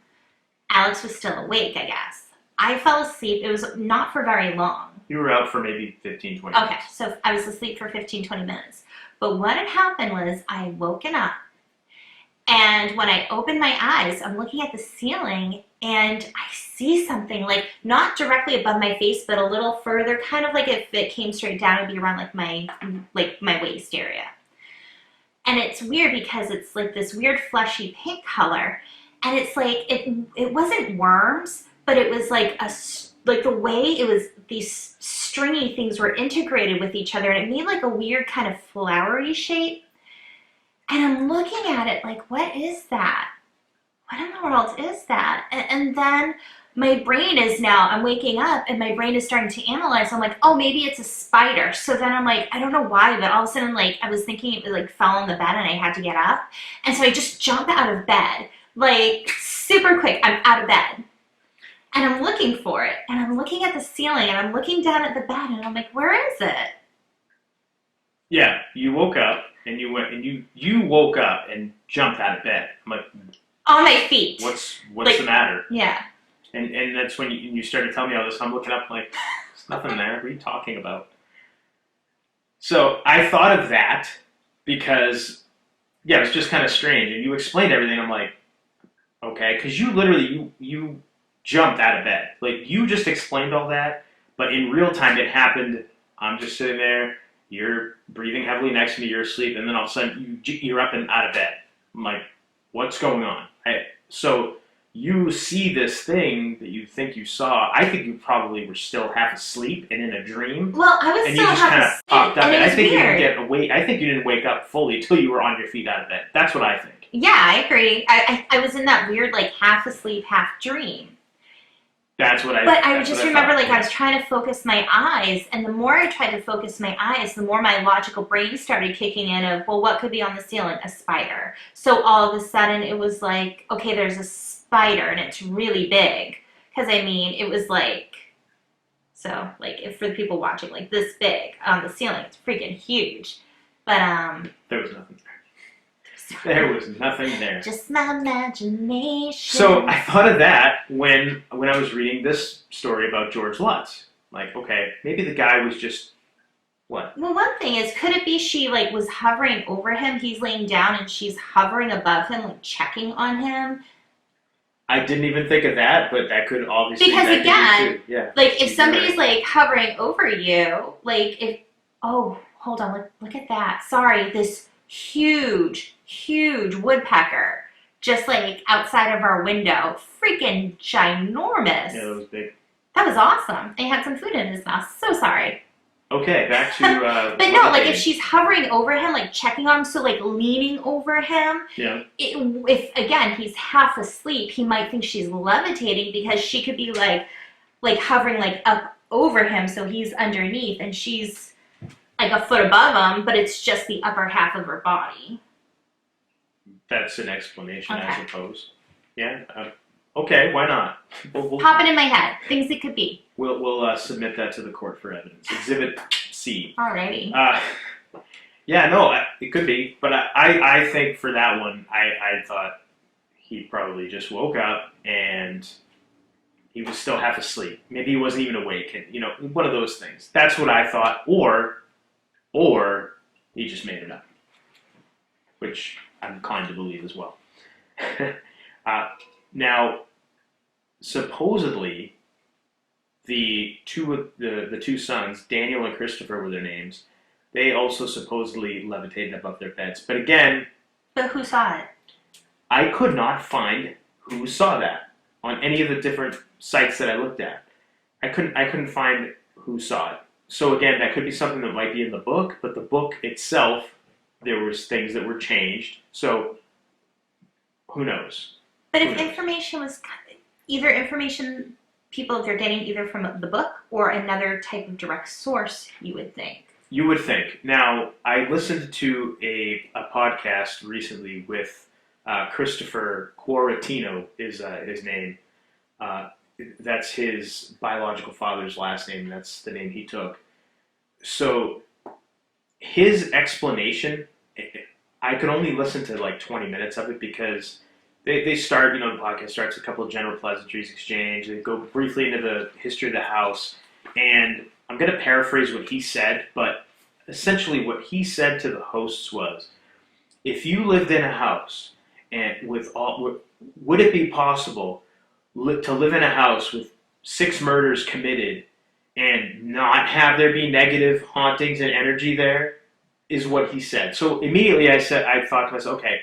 [SPEAKER 2] Alex was still awake, I guess. I fell asleep. It was not for very long.
[SPEAKER 1] You were out for maybe 15, 20 minutes.
[SPEAKER 2] Okay, so I was asleep for 15, 20 minutes. But what had happened was I had woken up, and when I opened my eyes, I'm looking at the ceiling, and I see something, like, not directly above my face, but a little further, kind of like if it came straight down, it would be around, like, my waist area. And it's weird because it's, like, this weird fleshy pink color, and it's, like, it wasn't worms, but it was, like, the way it was, these stringy things were integrated with each other, and it made like a weird kind of flowery shape. And I'm looking at it like, what is that? What in the world is that? And then my brain is now, I'm waking up and my brain is starting to analyze. I'm like, oh, maybe it's a spider. So then I'm like, I don't know why, but all of a sudden, like, I was thinking it like fell on the bed and I had to get up. And so I just jump out of bed, like super quick. I'm out of bed. And I'm looking for it, and I'm looking at the ceiling, and I'm looking down at the bed, and I'm like, where is it?
[SPEAKER 1] Yeah, you woke up, and you went, and you woke up and jumped out of bed. I'm like,
[SPEAKER 2] on my feet.
[SPEAKER 1] What's like, the matter?
[SPEAKER 2] Yeah.
[SPEAKER 1] And that's when you started telling me all this. I'm looking up, like, there's nothing there. What are you talking about? So I thought of that because, yeah, it was just kind of strange, and you explained everything. I'm like, okay, because you literally you jumped out of bed. Like, you just explained all that, but in real time it happened. I'm just sitting there, you're breathing heavily next to me, you're asleep, and then all of a sudden you're up and out of bed. I'm like, what's going on? So you see this thing that you think you saw. I think you probably were still half asleep and in a dream.
[SPEAKER 2] Well, I was
[SPEAKER 1] and
[SPEAKER 2] still
[SPEAKER 1] you just
[SPEAKER 2] half
[SPEAKER 1] kind of popped up.
[SPEAKER 2] And it was
[SPEAKER 1] I think
[SPEAKER 2] weird.
[SPEAKER 1] You didn't get awake. I think you didn't wake up fully until you were on your feet out of bed. That's what I think.
[SPEAKER 2] Yeah, I agree. I was in that weird, like, half asleep, half dream.
[SPEAKER 1] That's what I.
[SPEAKER 2] But I just remember, like, I was trying to focus my eyes, and the more I tried to focus my eyes, the more my logical brain started kicking in of, well, what could be on the ceiling? A spider. So all of a sudden, it was like, okay, there's a spider, and it's really big. Because, I mean, it was like, so, like, if for the people watching, like, this big on the ceiling. It's freaking huge. But,
[SPEAKER 1] there was nothing there. There was nothing there.
[SPEAKER 2] Just my imagination.
[SPEAKER 1] So I thought of that when I was reading this story about George Lutz. Like, okay, maybe the guy was just, what?
[SPEAKER 2] Well, one thing is, could it be she, like, was hovering over him? He's laying down and she's hovering above him, like, checking on him?
[SPEAKER 1] I didn't even think of that, but that could obviously
[SPEAKER 2] because
[SPEAKER 1] that
[SPEAKER 2] again,
[SPEAKER 1] could be too. Yeah.
[SPEAKER 2] Like, if somebody's like hovering over you, like, if, oh, hold on, look at that. Sorry, this huge woodpecker just, like, outside of our window. Freaking ginormous.
[SPEAKER 1] Yeah, that was big.
[SPEAKER 2] That was awesome. He had some food in his mouth. So sorry.
[SPEAKER 1] Okay, back to...
[SPEAKER 2] but no, like, if she's hovering over him, like, checking on him, so, like, leaning over him,
[SPEAKER 1] yeah.
[SPEAKER 2] If, again, he's half asleep, he might think she's levitating because she could be, like hovering, like, up over him, so he's underneath, and she's, like, a foot above him, but it's just the upper half of her body.
[SPEAKER 1] That's an explanation,
[SPEAKER 2] okay.
[SPEAKER 1] I suppose. Yeah. Okay, why not?
[SPEAKER 2] We'll pop it in my head. Things it could be.
[SPEAKER 1] We'll submit that to the court for evidence. Exhibit C.
[SPEAKER 2] Alrighty.
[SPEAKER 1] Yeah, no, it could be, but I think for that one, I thought he probably just woke up and he was still half asleep. Maybe he wasn't even awake, and, one of those things. That's what I thought, or he just made it up, which I'm inclined to believe as well. Now, supposedly, the two sons, Daniel and Christopher were their names, they also supposedly levitated above their beds. But again...
[SPEAKER 2] But who saw it?
[SPEAKER 1] I could not find who saw that on any of the different sites that I looked at. I couldn't find who saw it. So again, that could be something that might be in the book, but the book itself, there was things that were changed. So who knows?
[SPEAKER 2] But if information was either information people are getting either from the book or another type of direct source, you would think.
[SPEAKER 1] You would think. Now, I listened to a podcast recently with Christopher Quaratino is his name. That's his biological father's last name. That's the name he took. So his explanation, I could only listen to like 20 minutes of it because they start, the podcast starts a couple of general pleasantries exchange. They go briefly into the history of the house. And I'm going to paraphrase what he said, but essentially what he said to the hosts was, if you lived in a house and would it be possible to live in a house with 6 murders committed and not have there be negative hauntings and energy there, is what he said. So immediately I thought to myself, okay,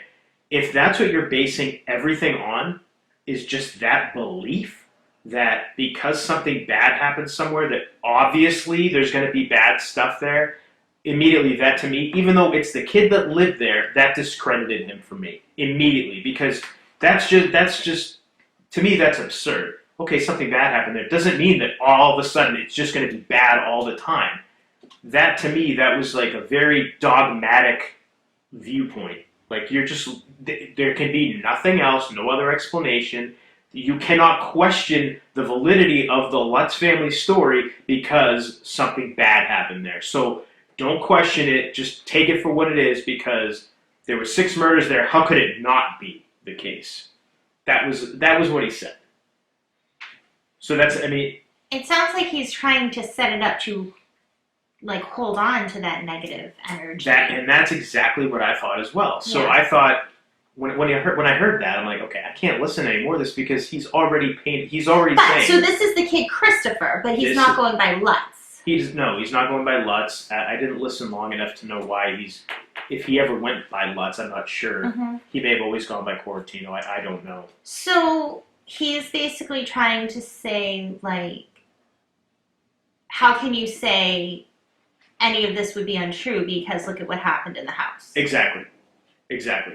[SPEAKER 1] if that's what you're basing everything on, is just that belief that because something bad happens somewhere that obviously there's going to be bad stuff there, immediately that to me, even though it's the kid that lived there, that discredited him for me immediately, because that's just to me, that's absurd. Okay, something bad happened there. Doesn't mean that all of a sudden it's just going to be bad all the time. That, to me, that was like a very dogmatic viewpoint. Like, there can be nothing else, no other explanation. You cannot question the validity of the Lutz family story because something bad happened there. So don't question it. Just take it for what it is, because there were 6 murders there. How could it not be the case? That was what he said. So
[SPEAKER 2] it sounds like he's trying to set it up to, like, hold on to that negative energy.
[SPEAKER 1] And that's exactly what I thought as well. So yeah. I thought, when I heard that, I'm like, okay, I can't listen anymore to this because he's already saying.
[SPEAKER 2] So this is the kid Christopher, but he's not going by Lutz.
[SPEAKER 1] He's not going by Lutz. I didn't listen long enough to know why if he ever went by Lutz, I'm not sure. Mm-hmm. He may have always gone by Quarantino. I don't know.
[SPEAKER 2] So he's basically trying to say, like, how can you say any of this would be untrue because look at what happened in the house.
[SPEAKER 1] Exactly.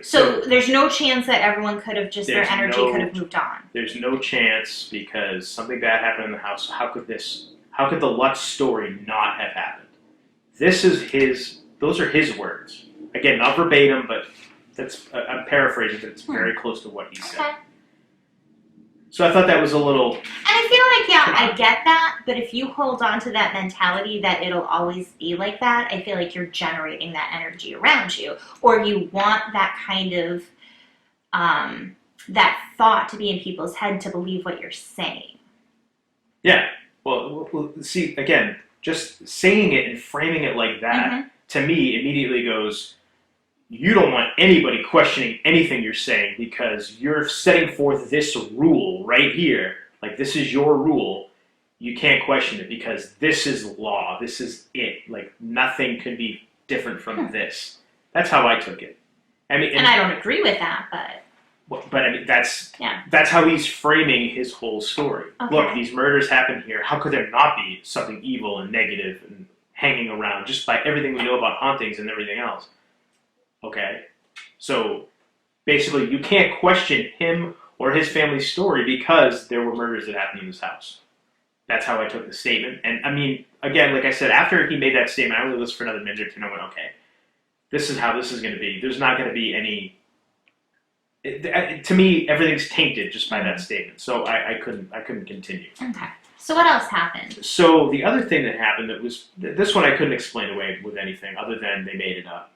[SPEAKER 2] So there's no chance that everyone could have their energy could have moved on.
[SPEAKER 1] There's no chance because something bad happened in the house. How could the Lutz story not have happened? Those are his words. Again, not verbatim, but I'm paraphrasing, but it's very close to what he said. Okay. So I thought that was a little... And
[SPEAKER 2] I feel like, I get that, but if you hold on to that mentality that it'll always be like that, I feel like you're generating that energy around you. Or you want that kind of, that thought to be in people's head to believe what you're saying.
[SPEAKER 1] Yeah. Well, see, again, just saying it and framing it like that, to me, immediately goes... You don't want anybody questioning anything you're saying because you're setting forth this rule right here. Like, this is your rule. You can't question it because this is law. This is it. Like, nothing can be different from this. That's how I took it.
[SPEAKER 2] And I don't agree with that, but...
[SPEAKER 1] But that's how he's framing his whole story. Okay. Look, these murders happened here. How could there not be something evil and negative and hanging around just by everything we know about hauntings and everything else? Okay, so basically you can't question him or his family's story because there were murders that happened in this house. That's how I took the statement. And again, like I said, after he made that statement, I only listened for another minute or two and I went, okay, this is how this is going to be. There's not going to be any... to me, everything's tainted just by that statement. So I couldn't continue.
[SPEAKER 2] Okay. So what else happened?
[SPEAKER 1] So the other thing that happened this one I couldn't explain away with anything other than they made it up.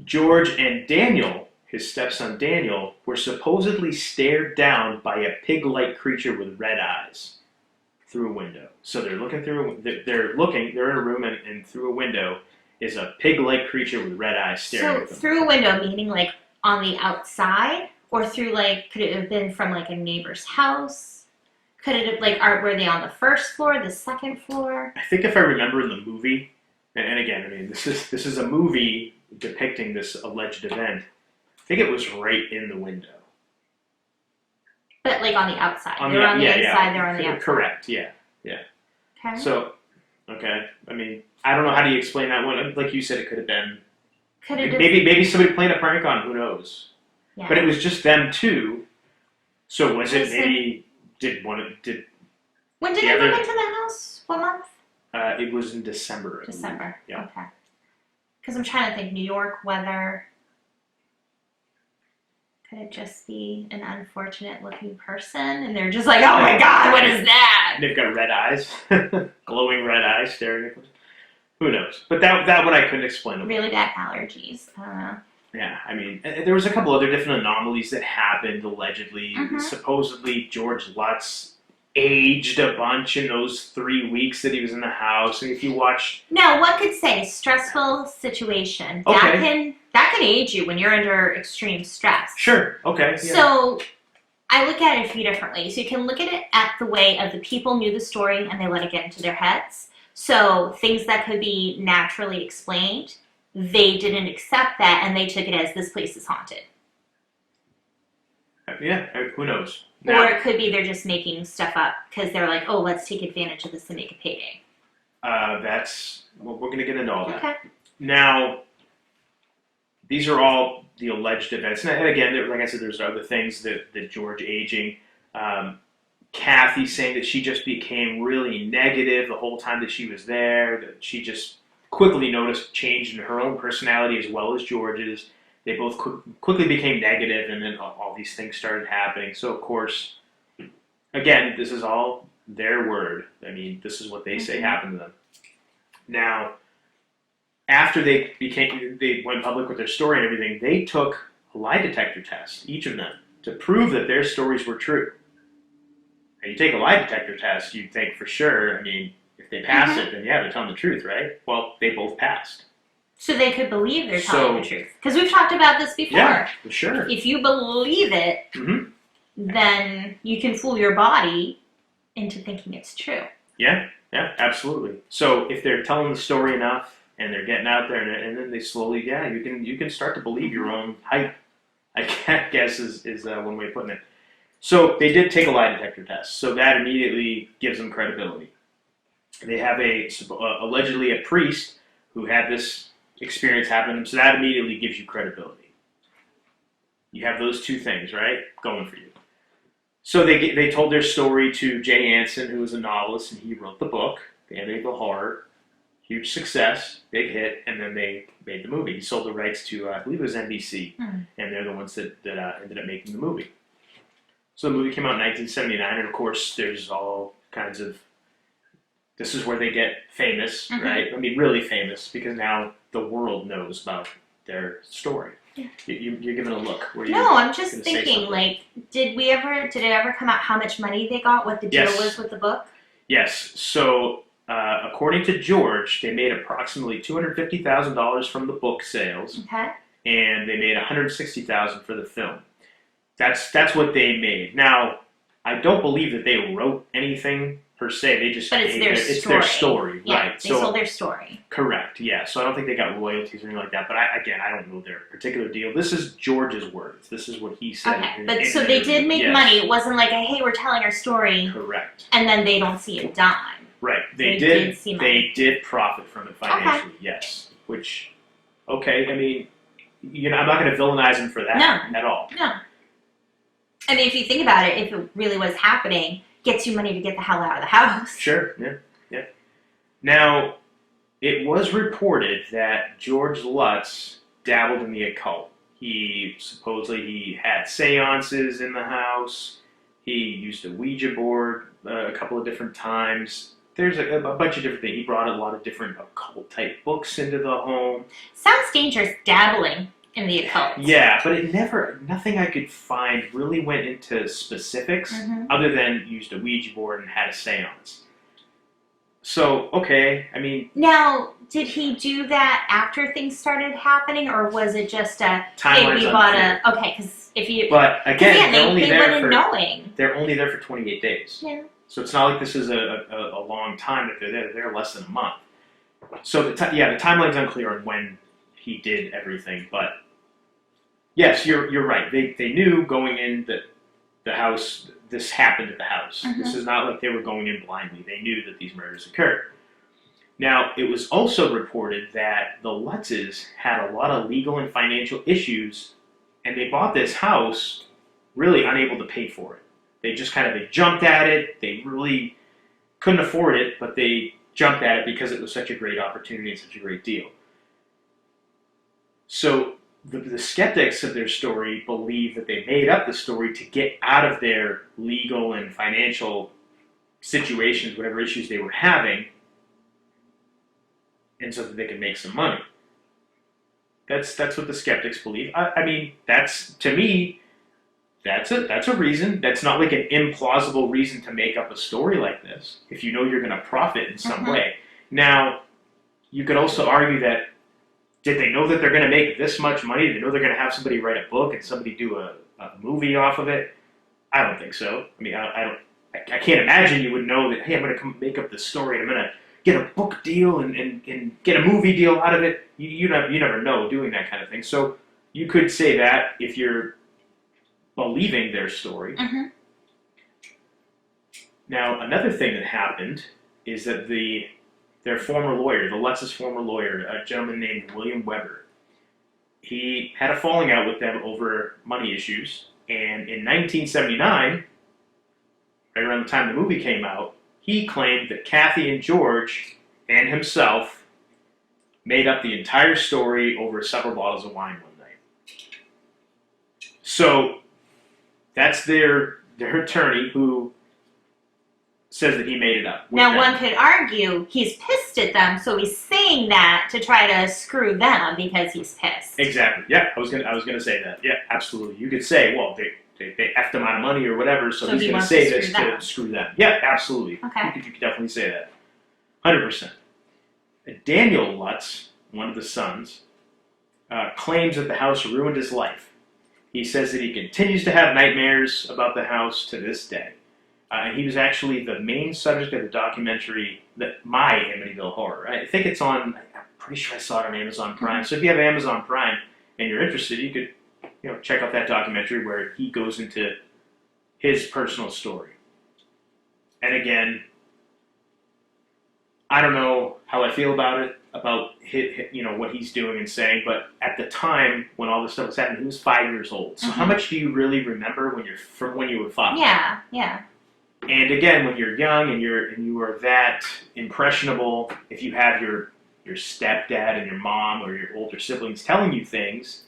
[SPEAKER 1] George and Daniel, his stepson Daniel, were supposedly stared down by a pig-like creature with red eyes through a window. So they're in a room and through a window is a pig-like creature with red eyes staring at them.
[SPEAKER 2] So through a window, meaning like on the outside? Or through could it have been from like a neighbor's house? Could it have were they on the first floor, the second floor?
[SPEAKER 1] I think if I remember in the movie, and again, this is a movie depicting this alleged event. I think it was right in the window.
[SPEAKER 2] But like on the outside.
[SPEAKER 1] On
[SPEAKER 2] they're
[SPEAKER 1] the,
[SPEAKER 2] on the
[SPEAKER 1] yeah,
[SPEAKER 2] inside,
[SPEAKER 1] yeah.
[SPEAKER 2] they're on the outside.
[SPEAKER 1] Correct, yeah.
[SPEAKER 2] Okay.
[SPEAKER 1] So, okay. I mean, I don't know how do you explain that one. Like you said, it could have been. Maybe somebody played a prank on. Who knows?
[SPEAKER 2] Yeah.
[SPEAKER 1] But it was just them two. So was it maybe
[SPEAKER 2] When did they move into the house? What month?
[SPEAKER 1] It was in December.
[SPEAKER 2] December.
[SPEAKER 1] Yeah.
[SPEAKER 2] Okay. Because I'm trying to think. New York weather. Could it just be an unfortunate-looking person, and they're just like, "Oh my God, what is that?"
[SPEAKER 1] And they've got red eyes, glowing red eyes staring at them. Who knows? But that one I couldn't explain.
[SPEAKER 2] Really bad allergies. I don't know.
[SPEAKER 1] Yeah, I mean, there was a couple other different anomalies that happened, allegedly. Supposedly, George Lutz aged a bunch in those 3 weeks that he was in the house. And if you watch...
[SPEAKER 2] Now, one could say stressful situation.
[SPEAKER 1] Okay.
[SPEAKER 2] That can age you when you're under extreme stress.
[SPEAKER 1] Sure, okay. Yeah.
[SPEAKER 2] So, I look at it a few different ways. You can look at it at the way of the people knew the story and they let it get into their heads. So, things that could be naturally explained, they didn't accept that and they took it as this place is haunted.
[SPEAKER 1] Yeah, who knows?
[SPEAKER 2] Or it could be they're just making stuff up because they're like, oh, let's take advantage of this and make a payday.
[SPEAKER 1] We're going to get into all that.
[SPEAKER 2] Okay.
[SPEAKER 1] Now, these are all the alleged events. And again, like I said, there's other things that George aging. Kathy saying that she just became really negative the whole time that she was there, that she just quickly noticed change in her own personality as well as George's. They both quickly became negative, and then all these things started happening. So, of course, again, this is all their word. I mean, this is what they say happened to them. Now, after they went public with their story and everything, they took a lie detector test, each of them, to prove that their stories were true. And you take a lie detector test, you'd think for sure, I mean, if they pass it, then yeah, they're telling the truth, right? Well, they both passed.
[SPEAKER 2] So they could believe they're telling the truth. Because we've talked about this before.
[SPEAKER 1] Yeah, for sure.
[SPEAKER 2] If you believe it, then you can fool your body into thinking it's true.
[SPEAKER 1] Yeah, absolutely. So if they're telling the story enough and they're getting out there and then they slowly, you can start to believe your own hype, I guess is one way of putting it. So they did take a lie detector test. So that immediately gives them credibility. They have allegedly a priest who had this experience happen to them, so that immediately gives you credibility. You have those two things, right, going for you. So they told their story to Jay Anson, who was a novelist, and he wrote the book, The Amityville Horror. Huge success, big hit, and then they made the movie. He sold the rights to, I believe it was NBC, and they're the ones that ended up making the movie. So the movie came out in 1979, and of course there's all kinds of... This is where they get famous, right? I mean, really famous, because now the world knows about their story. Yeah. You're giving a look.
[SPEAKER 2] No, I'm just thinking, like, did it ever come out how much money they got, what the deal was with the book?
[SPEAKER 1] Yes. So, according to George, they made approximately $250,000 from the book sales. Okay. And they made $160,000 for the film. That's what they made. Now, I don't believe that they wrote anything per se. They just it's their story,
[SPEAKER 2] yeah,
[SPEAKER 1] right?
[SPEAKER 2] They sold their story.
[SPEAKER 1] Correct. Yeah. So I don't think they got royalties or anything like that. But I don't know their particular deal. This is George's words. This is what he said.
[SPEAKER 2] Okay, so they did make money. It wasn't like hey, we're telling our story.
[SPEAKER 1] Correct.
[SPEAKER 2] And then they don't see a dime.
[SPEAKER 1] Right. They did see money. They did profit from it financially. Okay. Yes. Which, okay. I mean, I'm not going to villainize them for that at all.
[SPEAKER 2] No. I mean, if you think about it, if it really was happening, gets you money to get the hell out of the house.
[SPEAKER 1] Sure, yeah. Now, it was reported that George Lutz dabbled in the occult. He had seances in the house. He used a Ouija board a couple of different times. There's a bunch of different things. He brought a lot of different occult-type books into the home.
[SPEAKER 2] Sounds dangerous, dabbling in the occult.
[SPEAKER 1] Yeah, but nothing I could find really went into specifics other than used a Ouija board and had a seance. So, okay, I mean... Now,
[SPEAKER 2] did he do that after things started happening, or was it just a,
[SPEAKER 1] hey, we bought a...
[SPEAKER 2] Okay, because if you...
[SPEAKER 1] But, again,
[SPEAKER 2] they're only
[SPEAKER 1] there for 28 days. Yeah. So it's not like this is a long time that they're there. They're less than a month. So, the timeline's unclear on when he did everything, but... Yes, you're right. They knew going in that the house this happened at the house. This is not like they were going in blindly. They knew that these murders occurred. Now, it was also reported that the Lutzes had a lot of legal and financial issues, and they bought this house really unable to pay for it. They just they jumped at it. They really couldn't afford it, but they jumped at it because it was such a great opportunity and such a great deal. So the skeptics of their story believe that they made up the story to get out of their legal and financial situations, whatever issues they were having, and so that they could make some money. That's what the skeptics believe. I mean, to me, that's a reason. That's not like an implausible reason to make up a story like this, if you know you're going to profit in some way. Now, you could also argue that, did they know that they're going to make this much money? Did they know they're going to have somebody write a book and somebody do a movie off of it? I don't think so. I mean, I can't imagine you would know that, hey, I'm going to come make up this story and I'm going to get a book deal and get a movie deal out of it. You never know doing that kind of thing. So you could say that if you're believing their story. Now, another thing that happened is that their former lawyer, the Lutz's former lawyer, a gentleman named William Weber, he had a falling out with them over money issues, and in 1979, right around the time the movie came out, he claimed that Kathy and George and himself made up the entire story over several bottles of wine one night. So that's their attorney who says that he made it up.
[SPEAKER 2] Now, one could argue he's pissed at them, so he's saying that to try to screw them because he's pissed.
[SPEAKER 1] Exactly. Yeah, I was gonna say that. Yeah, absolutely. You could say, well, they effed him out of money or whatever, so he's going to say this to screw them. Yeah, absolutely.
[SPEAKER 2] Okay.
[SPEAKER 1] You could definitely say that. 100%. Daniel Lutz, one of the sons, claims that the house ruined his life. He says that he continues to have nightmares about the house to this day. He was actually the main subject of the documentary, My Amityville Horror. I think it's on, I'm pretty sure I saw it on Amazon Prime. So if you have Amazon Prime and you're interested, you could check out that documentary where he goes into his personal story. And again, I don't know how I feel about it, about what he's doing and saying, but at the time when all this stuff was happening, he was 5 years old. So how much do you really remember from when you were 5?
[SPEAKER 2] Yeah.
[SPEAKER 1] And again, when you're young and you are that impressionable, if you have your stepdad and your mom or your older siblings telling you things,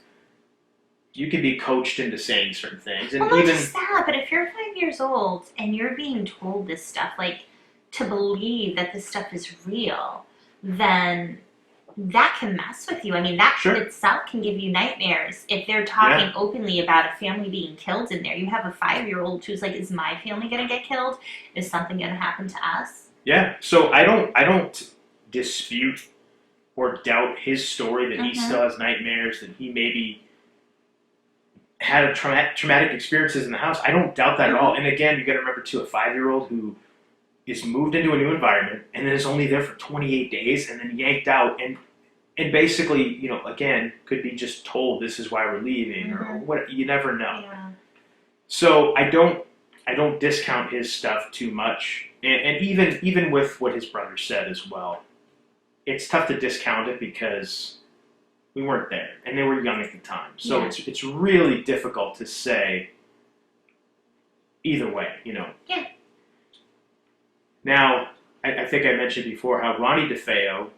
[SPEAKER 1] you can be coached into saying certain things. And
[SPEAKER 2] well, not just that, but if you're 5 years old and you're being told this stuff, like, to believe that this stuff is real, then that can mess with you. I mean, that itself can give you nightmares. If they're talking openly about a family being killed in there, you have a 5-year-old who's like, is my family going to get killed? Is something going to happen to us?
[SPEAKER 1] Yeah, so I don't dispute or doubt his story that he still has nightmares, that he maybe had traumatic experiences in the house. I don't doubt that at all. And again, you got to remember too, a 5-year-old who is moved into a new environment and then is only there for 28 days and then yanked out and basically, again, could be just told this is why we're leaving or what. You never know.
[SPEAKER 2] Yeah.
[SPEAKER 1] So I don't discount his stuff too much, and even with what his brother said as well, it's tough to discount it because we weren't there and they were young at the time. So it's really difficult to say either way,
[SPEAKER 2] Yeah.
[SPEAKER 1] Now, I think I mentioned before how Ronnie DeFeo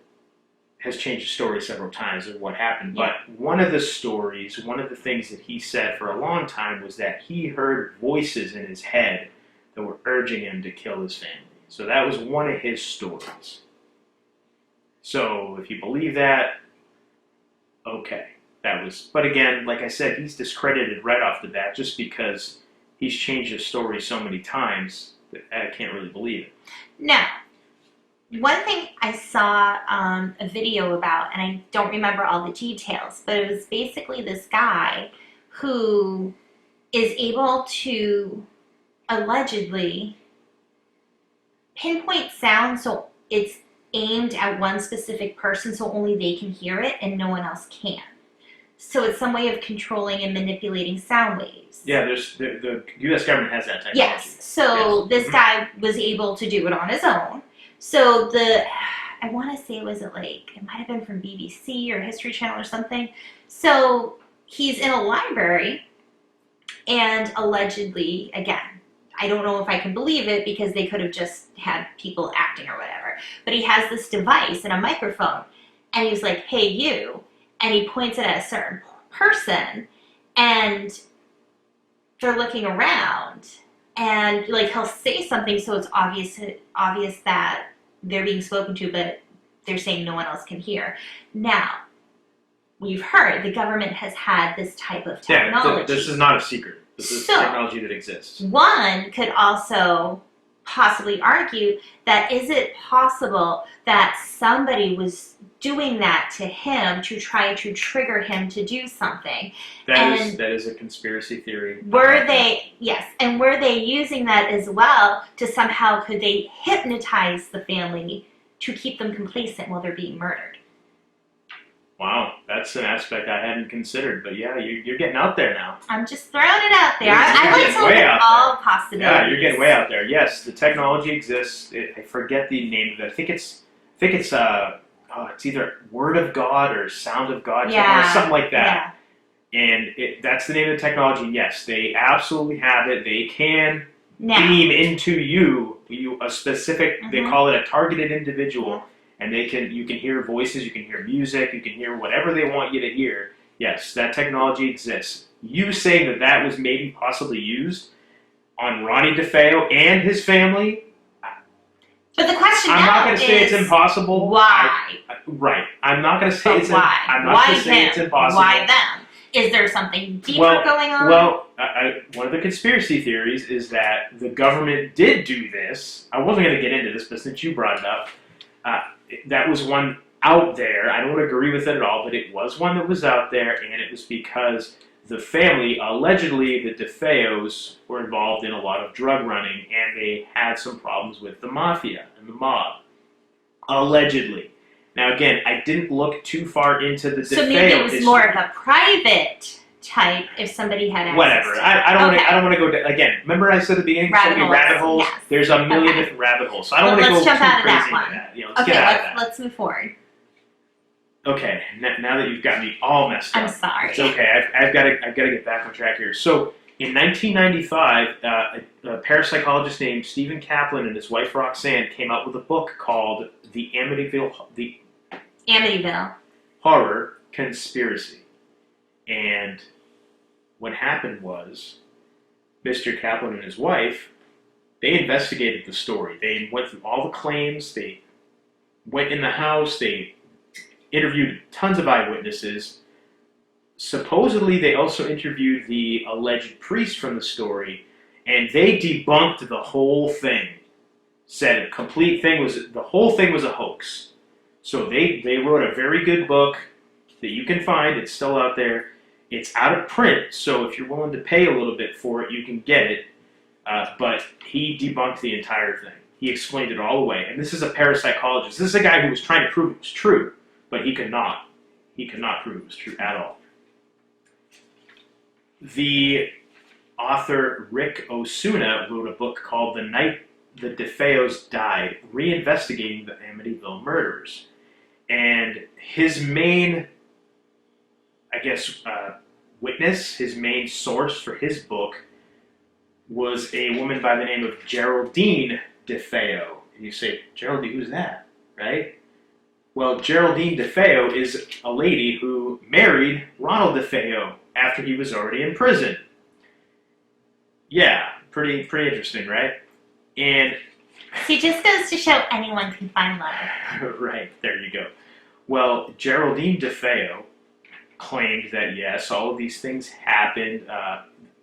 [SPEAKER 1] has changed the story several times of what happened. But one of the things that he said for a long time was that he heard voices in his head that were urging him to kill his family. So that was one of his stories. So if you believe that, okay. But again, like I said, he's discredited right off the bat just because he's changed his story so many times that I can't really believe it.
[SPEAKER 2] No. One thing I saw a video about, and I don't remember all the details, but it was basically this guy who is able to allegedly pinpoint sound so it's aimed at one specific person so only they can hear it and no one else can. So it's some way of controlling and manipulating sound waves.
[SPEAKER 1] Yeah, the U.S. government has that technology.
[SPEAKER 2] Yes. So this guy was able to do it on his own. So I want to say, it might have been from BBC or History Channel or something. So he's in a library, and allegedly, again, I don't know if I can believe it because they could have just had people acting or whatever, but he has this device and a microphone, and he's like, hey, you, and he points it at a certain person, and they're looking around, and like he'll say something so it's obvious that they're being spoken to, but they're saying no one else can hear. Now, we've heard the government has had this type of technology.
[SPEAKER 1] Yeah, this is not a secret. This is technology that exists.
[SPEAKER 2] One could also possibly argue that is it possible that somebody was doing that to him to try to trigger him to do something?
[SPEAKER 1] That is a conspiracy theory.
[SPEAKER 2] Were they using that as well to somehow, could they hypnotize the family to keep them complacent while they're being murdered?
[SPEAKER 1] Wow, that's an aspect I hadn't considered, but yeah, you're getting out there now.
[SPEAKER 2] I'm just throwing it out there. I like to look at all possibilities.
[SPEAKER 1] Yeah, you're getting way out there. Yes, the technology exists. I forget the name of it. I think it's either Word of God or Sound of God, or something like that. Yeah. And that's the name of the technology. Yes, they absolutely have it. They can beam into you a specific. They call it a targeted individual. Yeah. And you can hear voices, you can hear music, you can hear whatever they want you to hear. Yes, that technology exists. You saying that was maybe possibly used on Ronnie DeFeo and his family.
[SPEAKER 2] But the question
[SPEAKER 1] I'm not going to say it's impossible.
[SPEAKER 2] Why?
[SPEAKER 1] Right. I'm not going to say it's
[SPEAKER 2] why?
[SPEAKER 1] I'm not going to say it's impossible.
[SPEAKER 2] Why them? Is there something deeper going on?
[SPEAKER 1] Well, one of the conspiracy theories is that the government did do this. I wasn't going to get into this, but since you brought it up, that was one out there. I don't agree with it at all, but it was one that was out there, and it was because the family, allegedly the DeFeos, were involved in a lot of drug running, and they had some problems with the mafia and the mob. Allegedly. Now, again, I didn't look too far into the DeFeo
[SPEAKER 2] So maybe it was more of a private type if somebody had access.
[SPEAKER 1] Whatever. I don't want to go again. Remember I said at the beginning so many rabbit holes?
[SPEAKER 2] Yes.
[SPEAKER 1] There's a million different rabbit holes. So I don't want to go
[SPEAKER 2] jump
[SPEAKER 1] too
[SPEAKER 2] out of
[SPEAKER 1] crazy
[SPEAKER 2] that one.
[SPEAKER 1] into that. Let's get out of that.
[SPEAKER 2] Let's move forward.
[SPEAKER 1] Okay, now that you've got me all messed up.
[SPEAKER 2] I'm sorry.
[SPEAKER 1] It's okay. I've got to get back on track here. So in 1995, a parapsychologist named Stephen Kaplan and his wife Roxanne came out with a book called The Amityville Horror Conspiracy. And what happened was, Mr. Kaplan and his wife, they investigated the story. They went through all the claims. They went in the house. They interviewed tons of eyewitnesses. Supposedly, they also interviewed the alleged priest from the story, and they debunked the whole thing. Said the whole thing was a hoax. So they wrote a very good book that you can find. It's still out there. It's out of print, so if you're willing to pay a little bit for it, you can get it. But he debunked the entire thing. He explained it all away. And this is a parapsychologist. This is a guy who was trying to prove it was true, but he could not. He could not prove it was true at all. The author Rick Osuna wrote a book called The Night the DeFeos Died, Reinvestigating the Amityville Murders. And his main witness, his main source for his book was a woman by the name of Geraldine DeFeo. And you say, Geraldine, who's that? Right? Well, Geraldine DeFeo is a lady who married Ronald DeFeo after he was already in prison. Yeah, pretty interesting, right? And
[SPEAKER 2] see, just goes to show anyone can find love.
[SPEAKER 1] Right, there you go. Well, Geraldine DeFeo claimed that yes, all of these things happened.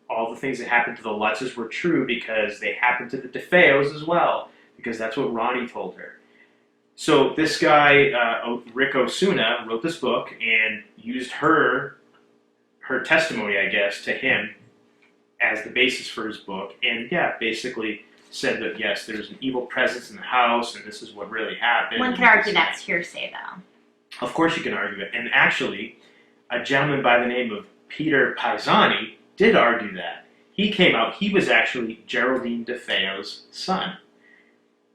[SPEAKER 1] All the things that happened to the Lutzes were true because they happened to the DeFeos as well, because that's what Ronnie told her. So this guy, Rick Osuna, wrote this book and used her testimony, I guess, to him as the basis for his book. And yeah, basically said that yes, there's an evil presence in the house, and this is what really happened.
[SPEAKER 2] One can argue that's hearsay, though.
[SPEAKER 1] Of course you can argue it. And actually, a gentleman by the name of Peter Pisani did argue that. He came out, he was actually Geraldine DeFeo's son.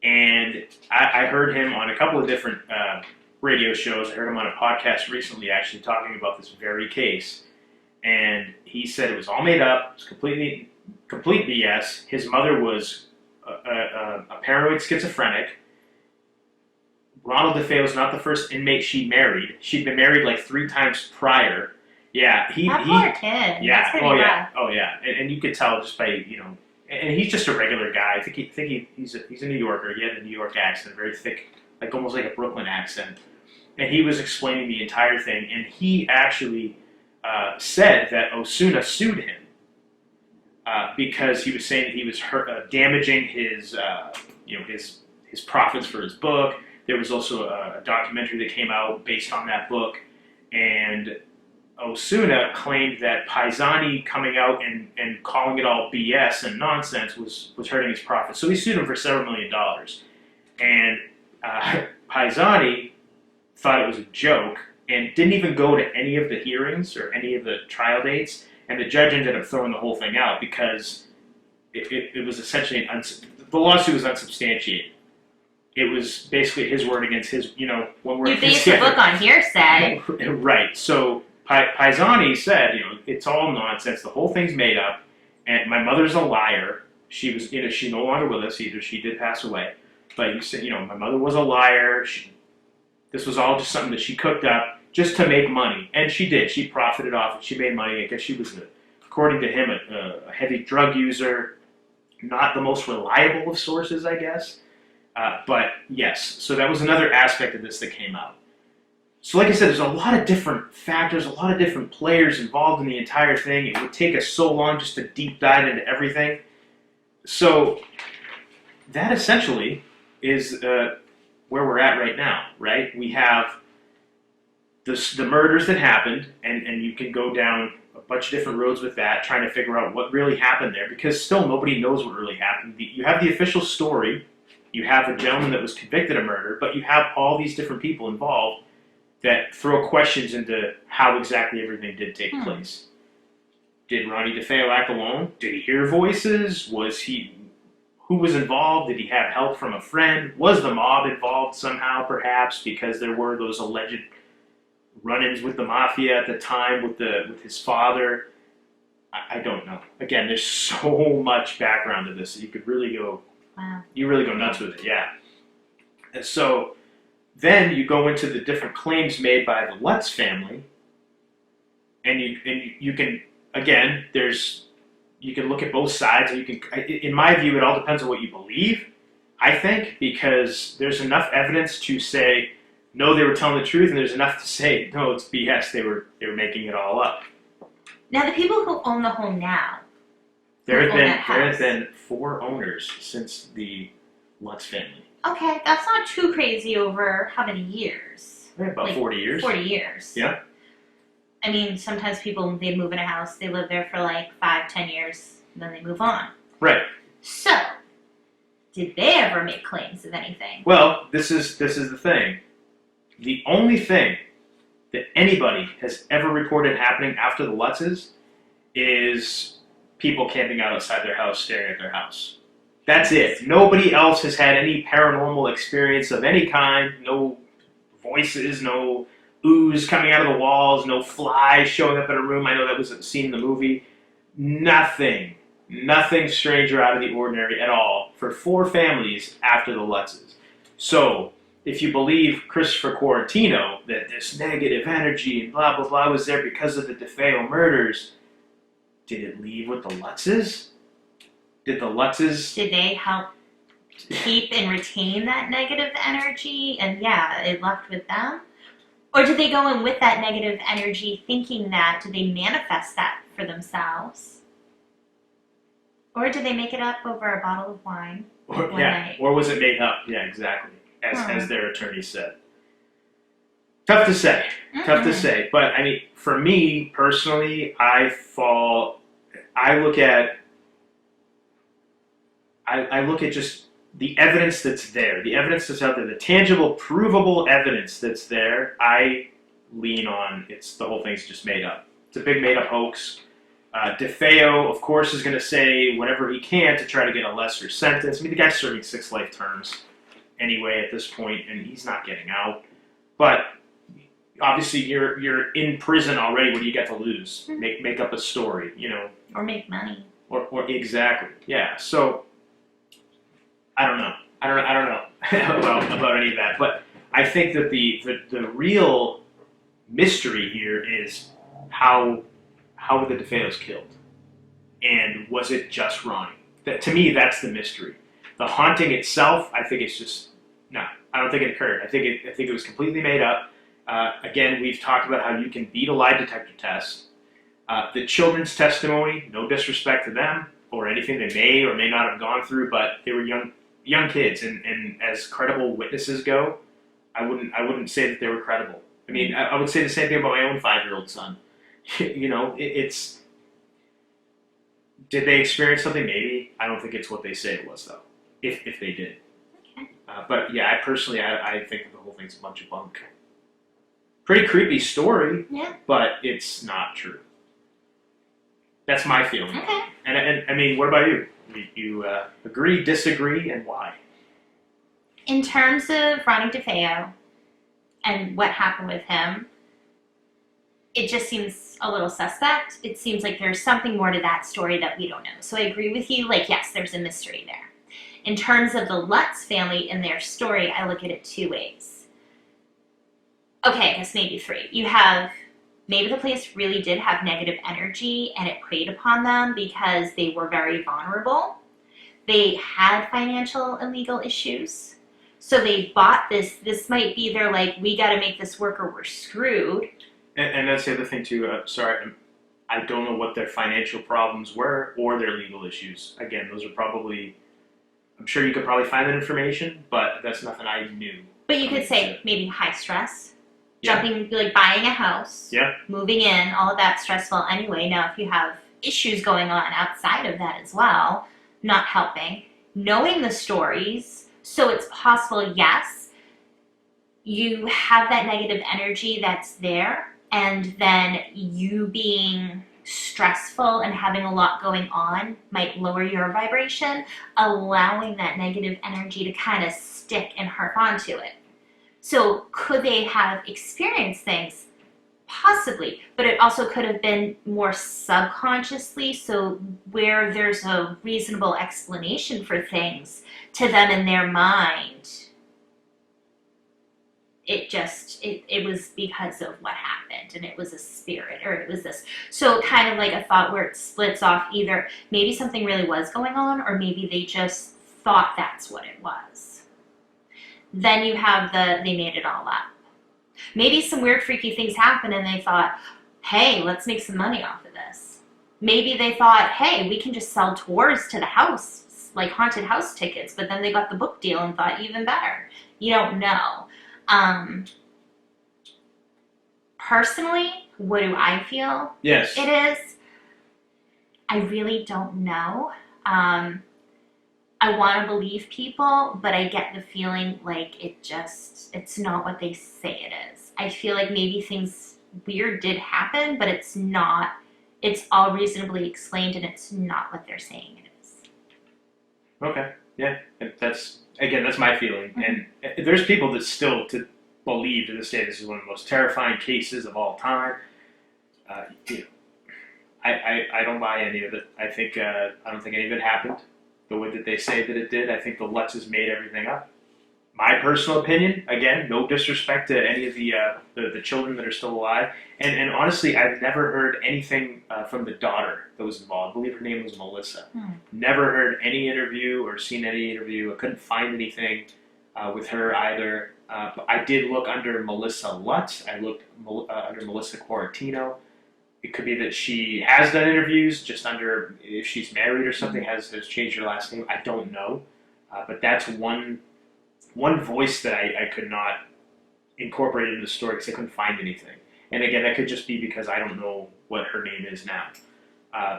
[SPEAKER 1] And I heard him on a couple of different radio shows. I heard him on a podcast recently actually talking about this very case. And he said it was all made up, it was complete BS. His mother was a paranoid schizophrenic. Ronald DeFeo was not the first inmate she married. She'd been married like 3 times prior. Yeah,
[SPEAKER 2] that poor kid.
[SPEAKER 1] Yeah,
[SPEAKER 2] that's pretty rough.
[SPEAKER 1] oh yeah, and you could tell just by and he's just a regular guy. I think he's a New Yorker. He had a New York accent, very thick, like almost like a Brooklyn accent. And he was explaining the entire thing, and he actually said that Osuna sued him because he was saying that he was damaging his his profits for his book. There was also a documentary that came out based on that book, and Osuna claimed that Pisani coming out and calling it all BS and nonsense was hurting his profits. So he sued him for several $1 million. And Pisani thought it was a joke and didn't even go to any of the hearings or any of the trial dates. And the judge ended up throwing the whole thing out because it was essentially the lawsuit was unsubstantiated. It was basically his word against his, when we're...
[SPEAKER 2] You based the book on hearsay.
[SPEAKER 1] Right. So Pisani said, it's all nonsense. The whole thing's made up. And my mother's a liar. She was, she's no longer with us either. She did pass away. But you said, my mother was a liar. This was all just something that she cooked up just to make money. And she did. She profited off it. She made money. I guess she was, according to him, a heavy drug user. Not the most reliable of sources, I guess. But yes, so that was another aspect of this that came out. So like I said, there's a lot of different factors, a lot of different players involved in the entire thing. It would take us so long just to deep dive into everything. So that essentially is where we're at right now, right? We have the murders that happened, and you can go down a bunch of different roads with that, trying to figure out what really happened there, because still nobody knows what really happened. You have the official story, you have a gentleman that was convicted of murder, but you have all these different people involved that throw questions into how exactly everything did take place. Did Ronnie DeFeo act alone? Did he hear voices? Who was involved? Did he have help from a friend? Was the mob involved somehow, perhaps, because there were those alleged run-ins with the mafia at the time with his father? I don't know. Again, there's so much background to this that you could really go, you really go nuts with it, yeah. And so then you go into the different claims made by the Lutz family, and you can, again, you can look at both sides, and you can, in my view, it all depends on what you believe, I think, because there's enough evidence to say, no, they were telling the truth, and there's enough to say, no, it's BS, they were making it all up.
[SPEAKER 2] Now, the people who own the home now,
[SPEAKER 1] there have been 4 owners since the Lutz family.
[SPEAKER 2] Okay, that's not too crazy over how many years?
[SPEAKER 1] About 40 years.
[SPEAKER 2] 40 years.
[SPEAKER 1] Yeah.
[SPEAKER 2] I mean, sometimes people, they move in a house, they live there for like 5-10 years, and then they move on.
[SPEAKER 1] Right.
[SPEAKER 2] So, did they ever make claims of anything?
[SPEAKER 1] Well, this is the thing. The only thing that anybody has ever reported happening after the Lutzes is people camping out outside their house, staring at their house. That's it. Nobody else has had any paranormal experience of any kind. No voices, no ooze coming out of the walls, no flies showing up in a room. I know that was a scene in the movie. Nothing strange or out of the ordinary at all for 4 families after the Lutzes. So, if you believe Christopher Quarantino, that this negative energy and blah, blah, blah was there because of the DeFeo murders, did it leave with the Lutzes? Did the Lutzes...
[SPEAKER 2] Did they help keep and retain that negative energy? And yeah, it left with them? Or did they go in with that negative energy thinking that? Did they manifest that for themselves? Or did they make it up over a bottle of wine?
[SPEAKER 1] Or was it made up? Yeah, exactly. As their attorney said. Tough to say. Tough to say. But, I mean, for me, personally, I look at just the evidence that's there. The evidence that's out there. The tangible, provable evidence that's there. I lean on the whole thing's just made up. It's a big made up hoax. DeFeo, of course, is going to say whatever he can to try to get a lesser sentence. I mean, the guy's serving 6 life terms anyway at this point, and he's not getting out. But obviously, you're in prison already. What do you got to lose? Make up a story,
[SPEAKER 2] or make money,
[SPEAKER 1] or exactly, yeah. So I don't know. I don't know about any of that. But I think that the real mystery here is how were the DeFeos killed? And was it just Ronnie? To me, that's the mystery. The haunting itself, I think it's just, no, I don't think it occurred. I think it was completely made up. Again, we've talked about how you can beat a lie detector test. The children's testimony, no disrespect to them or anything they may or may not have gone through, but they were young kids, and as credible witnesses go, I wouldn't say that they were credible. I mean, I would say the same thing about my own 5-year-old son. It's. Did they experience something? Maybe. I don't think it's what they say it was, though. If they did.
[SPEAKER 2] Okay.
[SPEAKER 1] But yeah, I personally think that the whole thing's a bunch of bunk. Pretty creepy story.
[SPEAKER 2] Yeah.
[SPEAKER 1] But it's not true. That's my feeling.
[SPEAKER 2] Okay.
[SPEAKER 1] And I mean, what about you? You agree, disagree, and why?
[SPEAKER 2] In terms of Ronnie DeFeo and what happened with him, it just seems a little suspect. It seems like there's something more to that story that we don't know. So I agree with you. Yes, there's a mystery there. In terms of the Lutz family and their story, I look at it 2 ways. Okay, I guess maybe 3. You have, maybe the place really did have negative energy and it preyed upon them because they were very vulnerable. They had financial and legal issues. So they bought this. This might be their, we got to make this work or we're screwed.
[SPEAKER 1] And that's the other thing, too. Sorry, I don't know what their financial problems were or their legal issues. Again, those are probably, I'm sure you could probably find that information, but that's nothing I knew.
[SPEAKER 2] But you could say maybe high stress, jumping, buying a house, moving in, all of that stressful anyway. Now, if you have issues going on outside of that as well, not helping, knowing the stories, so it's possible, yes, you have that negative energy that's there, and then you being stressful and having a lot going on might lower your vibration, allowing that negative energy to kind of stick and harp onto it. So could they have experienced things? Possibly, but it also could have been more subconsciously, so where there's a reasonable explanation for things to them in their mind, it was because of what happened, and it was a spirit, or it was this. So kind of like a thought where it splits off, either maybe something really was going on, or maybe they just thought that's what it was. Then you have they made it all up. Maybe some weird freaky things happened and they thought, hey, let's make some money off of this. Maybe they thought, hey, we can just sell tours to the house, like haunted house tickets, but then they got the book deal and thought even better. You don't know. Personally, what do I feel?
[SPEAKER 1] Yes.
[SPEAKER 2] It is. I really don't know. I want to believe people, but I get the feeling like it's not what they say it is. I feel like maybe things weird did happen, but it's not. It's all reasonably explained, and it's not what they're saying it is.
[SPEAKER 1] Okay. Yeah. That's my feeling. Mm-hmm. And there's people that still believe to this day this is one of the most terrifying cases of all time. I don't buy any of it. I don't think any of it happened the way that they say that it did. I think the Lutzes made everything up. My personal opinion, again, no disrespect to any of the children that are still alive. And honestly, I've never heard anything from the daughter that was involved. I believe her name was Melissa. Never heard any interview or seen any interview. I couldn't find anything with her either. But I did look under Melissa Lutz. I looked under Melissa Quarantino. It could be that she has done interviews, just under, if she's married or something, has changed her last name. I don't know. But that's one voice that I could not incorporate into the story because I couldn't find anything. And again, that could just be because I don't know what her name is now.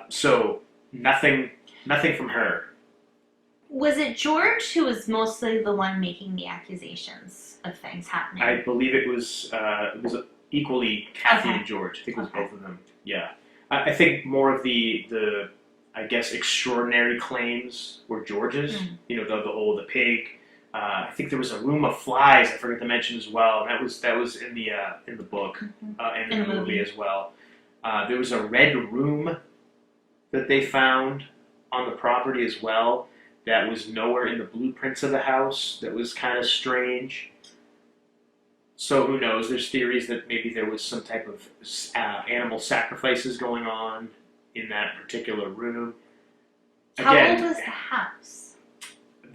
[SPEAKER 1] So nothing from her.
[SPEAKER 2] Was it George who was mostly the one making the accusations of things happening?
[SPEAKER 1] I believe it was equally Kathy and George. I think it was both of them. Yeah. I think more of the I guess extraordinary claims were George's. You know, the pig. I think there was a room of flies. I forgot to mention as well. And that was in the book and in the movie as well. There was a red room that they found on the property as well. That was nowhere in the blueprints of the house. That was kind of strange. So who knows? There's theories that maybe there was some type of animal sacrifices going on in that particular room.
[SPEAKER 2] How old was the house?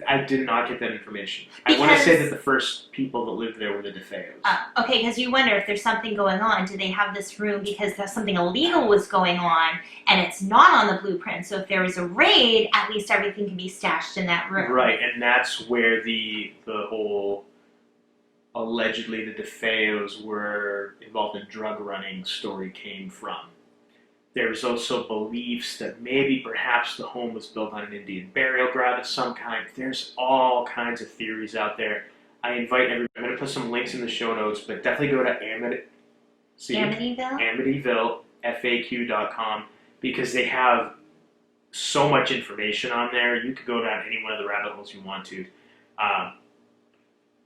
[SPEAKER 1] I did not get that information. I want to say that the first people that lived there were the DeFeos.
[SPEAKER 2] Okay, because you wonder if there's something going on. Do they have this room because there's something illegal was going on and it's not on the blueprint? So if there was a raid, at least everything can be stashed in that room.
[SPEAKER 1] Right, and that's where the whole allegedly the DeFeos were involved in drug running story came from. There's also beliefs that maybe perhaps the home was built on an Indian burial ground of some kind. There's all kinds of theories out there. I invite everyone. I'm going to put some links in the show notes, but definitely go to Amityville, FAQ.com, because they have so much information on there. You could go down any one of the rabbit holes you want to.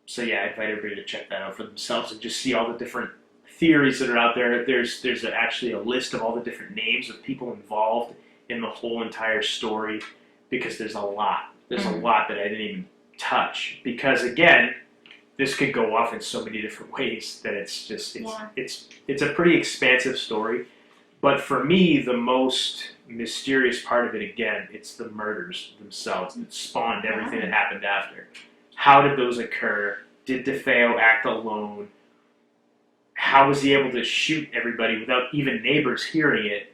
[SPEAKER 1] So yeah, I invite everybody to check that out for themselves and just see all the different theories that are out there. There's actually a list of all the different names of people involved in the whole entire story, because there's a lot. There's a lot that I didn't even touch, because again, this could go off in so many different ways that it's a pretty expansive story. But for me, the most mysterious part of it, again, it's the murders themselves that spawned everything that happened after. How did those occur? Did DeFeo act alone? How was he able to shoot everybody without even neighbors hearing it?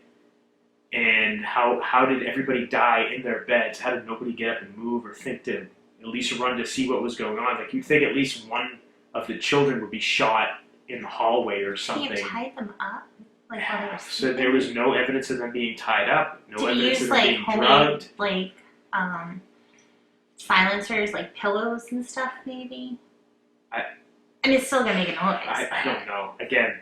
[SPEAKER 1] And how did everybody die in their beds? How did nobody get up and move or think to at least run to see what was going on? Like, you'd think at least one of the children would be shot in the hallway or something.
[SPEAKER 2] Can you tie them up? Like while they were sleeping?
[SPEAKER 1] So there was no evidence of them being tied up. No evidence of them being drugged.
[SPEAKER 2] Like silencers, like pillows and stuff, maybe? I mean, it's still gonna make a noise.
[SPEAKER 1] I don't know. Again,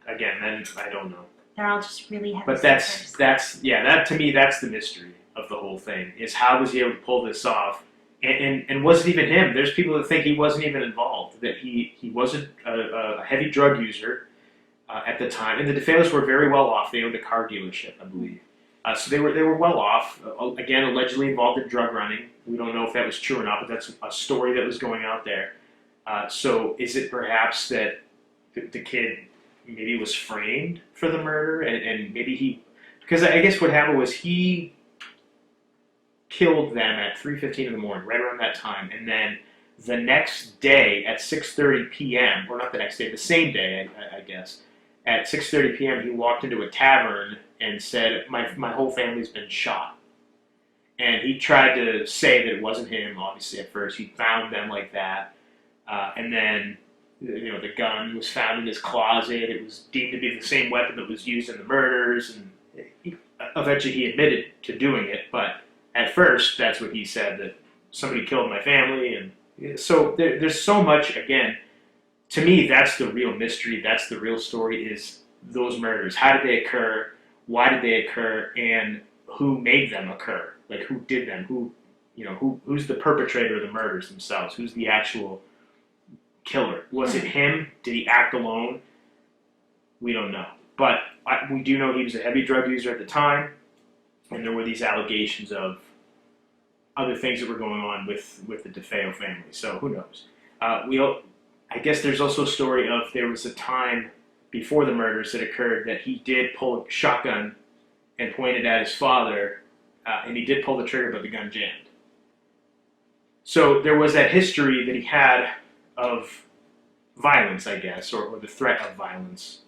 [SPEAKER 1] then I don't know.
[SPEAKER 2] They're all just really heavy.
[SPEAKER 1] But that to me, that's the mystery of the whole thing, is how was he able to pull this off? And was it even him? There's people that think he wasn't even involved, that he wasn't a heavy drug user at the time. And the DeFeos were very well off. They owned a car dealership, I believe. So they were well off. Again, allegedly involved in drug running. We don't know if that was true or not, but that's a story that was going out there. So is it perhaps that the kid maybe was framed for the murder, and maybe because I guess what happened was he killed them at 3:15 in the morning, right around that time, and then the next day at 6:30 p.m., or not the next day, the same day, I guess, at 6:30 p.m. he walked into a tavern and said, my whole family's been shot. And he tried to say that it wasn't him, obviously, at first. He found them like that. And then, the gun was found in his closet. It was deemed to be the same weapon that was used in the murders. And eventually he admitted to doing it. But at first, that's what he said, that somebody killed my family. And so there's so much, again, to me, that's the real mystery. That's the real story, is those murders. How did they occur? Why did they occur? And who made them occur? Like, who did them? Who's the perpetrator of the murders themselves? Who's the actual killer? Was it him? Did he act alone? We don't know. But we do know he was a heavy drug user at the time, and there were these allegations of other things that were going on with the DeFeo family. So who knows? I guess there's also a story of there was a time before the murders that occurred that he did pull a shotgun and point it at his father, and he did pull the trigger, but the gun jammed. So there was that history that he had of violence, I guess, or the threat of violence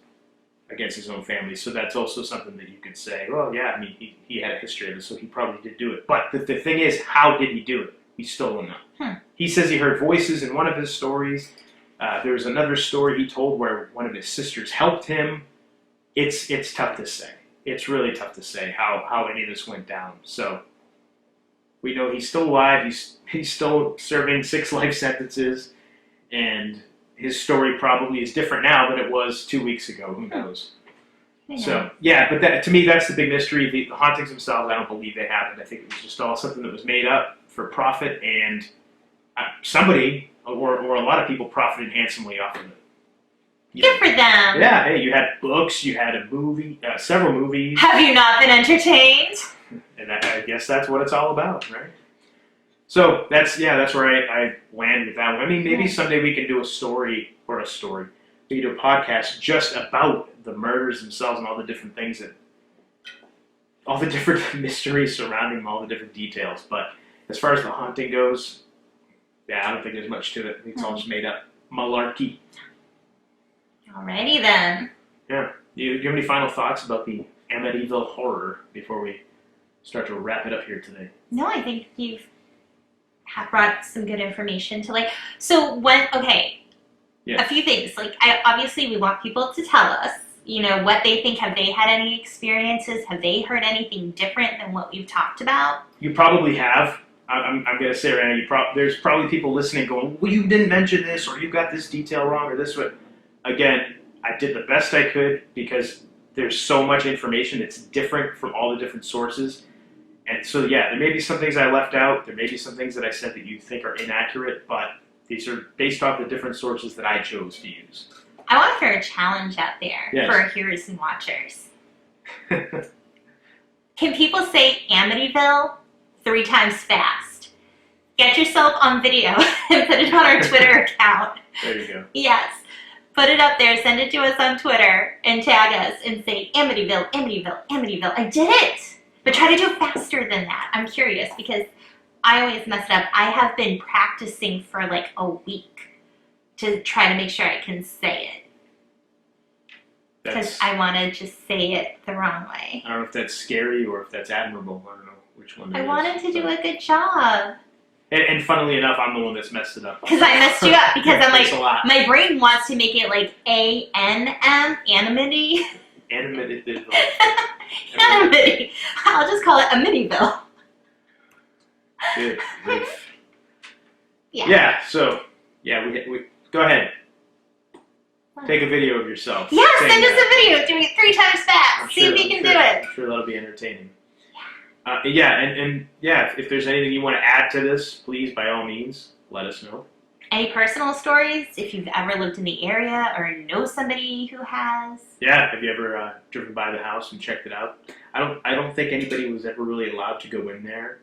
[SPEAKER 1] against his own family. So that's also something that you could say, well, yeah, I mean, he had a history of it, so he probably did do it. But the thing is, how did he do it? We still don't know. He says he heard voices in one of his stories. There was another story he told where one of his sisters helped him. It's tough to say. It's really tough to say how any of this went down. So we know he's still alive. He's still serving 6 life sentences, and his story probably is different now than it was 2 weeks ago. Who knows?
[SPEAKER 2] Yeah.
[SPEAKER 1] So, yeah, but to me, that's the big mystery. The hauntings themselves, I don't believe they happened. I think it was just all something that was made up for profit, and somebody, or a lot of people, profited handsomely off of it.
[SPEAKER 2] Good for them.
[SPEAKER 1] Yeah, hey, you had books, you had a movie, several movies.
[SPEAKER 2] Have you not been entertained?
[SPEAKER 1] And I guess that's what it's all about, right? So that's where I land with that one. I mean, maybe someday we can do a story. We can do a podcast just about the murders themselves and all the different things all the different mysteries surrounding them, all the different details. But as far as the haunting goes, yeah, I don't think there's much to it. I think it's all just made up malarkey.
[SPEAKER 2] Alrighty then.
[SPEAKER 1] Yeah. Do you have any final thoughts about the Amityville Horror before we start to wrap it up here today?
[SPEAKER 2] No, I think you've brought some good information to a few things. Obviously we want people to tell us, what they think. Have they had any experiences? Have they heard anything different than what we've talked about?
[SPEAKER 1] You probably have. I'm going to say right now, there's probably people listening going, well, you didn't mention this, or you got this detail wrong, or this one. Again, I did the best I could because there's so much information that's different from all the different sources. And so, yeah, there may be some things I left out. There may be some things that I said that you think are inaccurate, but these are based off the different sources that I chose to use.
[SPEAKER 2] I want to throw a challenge out there
[SPEAKER 1] Yes.
[SPEAKER 2] for our hearers and watchers. Can people say Amityville 3 times fast? Get yourself on video and put it on our Twitter account.
[SPEAKER 1] There you go.
[SPEAKER 2] Yes. Put it up there, send it to us on Twitter, and tag us and say, Amityville, Amityville, Amityville. I did it! But try to do it faster than that. I'm curious because I always mess it up. I have been practicing for a week to try to make sure I can say it. Because I want to just say it the wrong way.
[SPEAKER 1] I don't know if that's scary or if that's admirable. I don't know which one it is.
[SPEAKER 2] I wanted to do a good job.
[SPEAKER 1] And funnily enough, I'm the one that's messed it up.
[SPEAKER 2] Because I messed you up. Because I'm
[SPEAKER 1] Thanks a lot.
[SPEAKER 2] my brain wants to make it A-N-M, anonymity.
[SPEAKER 1] Animated.
[SPEAKER 2] Anonymity. I'll just call it Amityville.
[SPEAKER 1] Good.
[SPEAKER 2] Yeah.
[SPEAKER 1] Yeah, so, we go ahead. Take a video of yourself.
[SPEAKER 2] Yeah, send us a video doing it 3 times fast. See if you can do it.
[SPEAKER 1] I'm sure that'll be entertaining. If there's anything you want to add to this, please, by all means, let us know.
[SPEAKER 2] Any personal stories? If you've ever lived in the area or know somebody who has.
[SPEAKER 1] Yeah, have you ever driven by the house and checked it out? I don't think anybody was ever really allowed to go in there,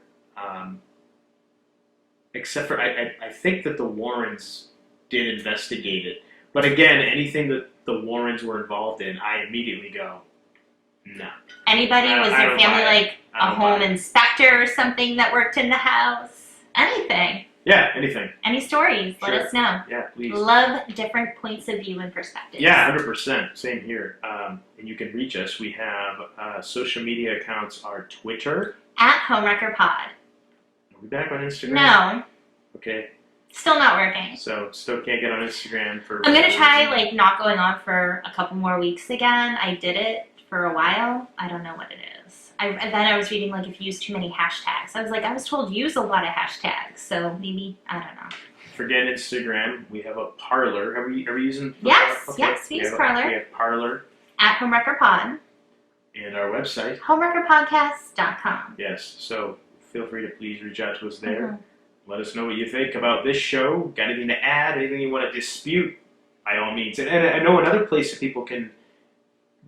[SPEAKER 1] except for I think that the Warrens did investigate it. But again, anything that the Warrens were involved in, I immediately go, no.
[SPEAKER 2] Anybody? Was your family a home inspector or something that worked in the house? Anything.
[SPEAKER 1] Yeah, anything.
[SPEAKER 2] Any stories?
[SPEAKER 1] Sure.
[SPEAKER 2] Let us know.
[SPEAKER 1] Yeah, please.
[SPEAKER 2] Love different points of view and perspectives.
[SPEAKER 1] Yeah, 100%. Same here. And you can reach us. We have social media accounts. Our Twitter.
[SPEAKER 2] At Homewrecker Pod.
[SPEAKER 1] Are we back on Instagram?
[SPEAKER 2] No.
[SPEAKER 1] Okay.
[SPEAKER 2] Still not working.
[SPEAKER 1] So, still can't get on Instagram for...
[SPEAKER 2] I'm going to try, not going on for a couple more weeks again. I did it for a while. I don't know what it is. Then I was reading, if you use too many hashtags. I was told use a lot of hashtags. So, maybe, I don't know.
[SPEAKER 1] Forget Instagram. We have a Parler. Are we using...
[SPEAKER 2] Yes,
[SPEAKER 1] okay.
[SPEAKER 2] yes, we use Parler.
[SPEAKER 1] We have Parler.
[SPEAKER 2] At Homewrecker Pod.
[SPEAKER 1] And our website.
[SPEAKER 2] Homewreckerpodcast.com.
[SPEAKER 1] Yes, so feel free to please reach out to us there. Mm-hmm. Let us know what you think about this show. Got anything to add? Anything you want to dispute? By all means. And I know another place that people can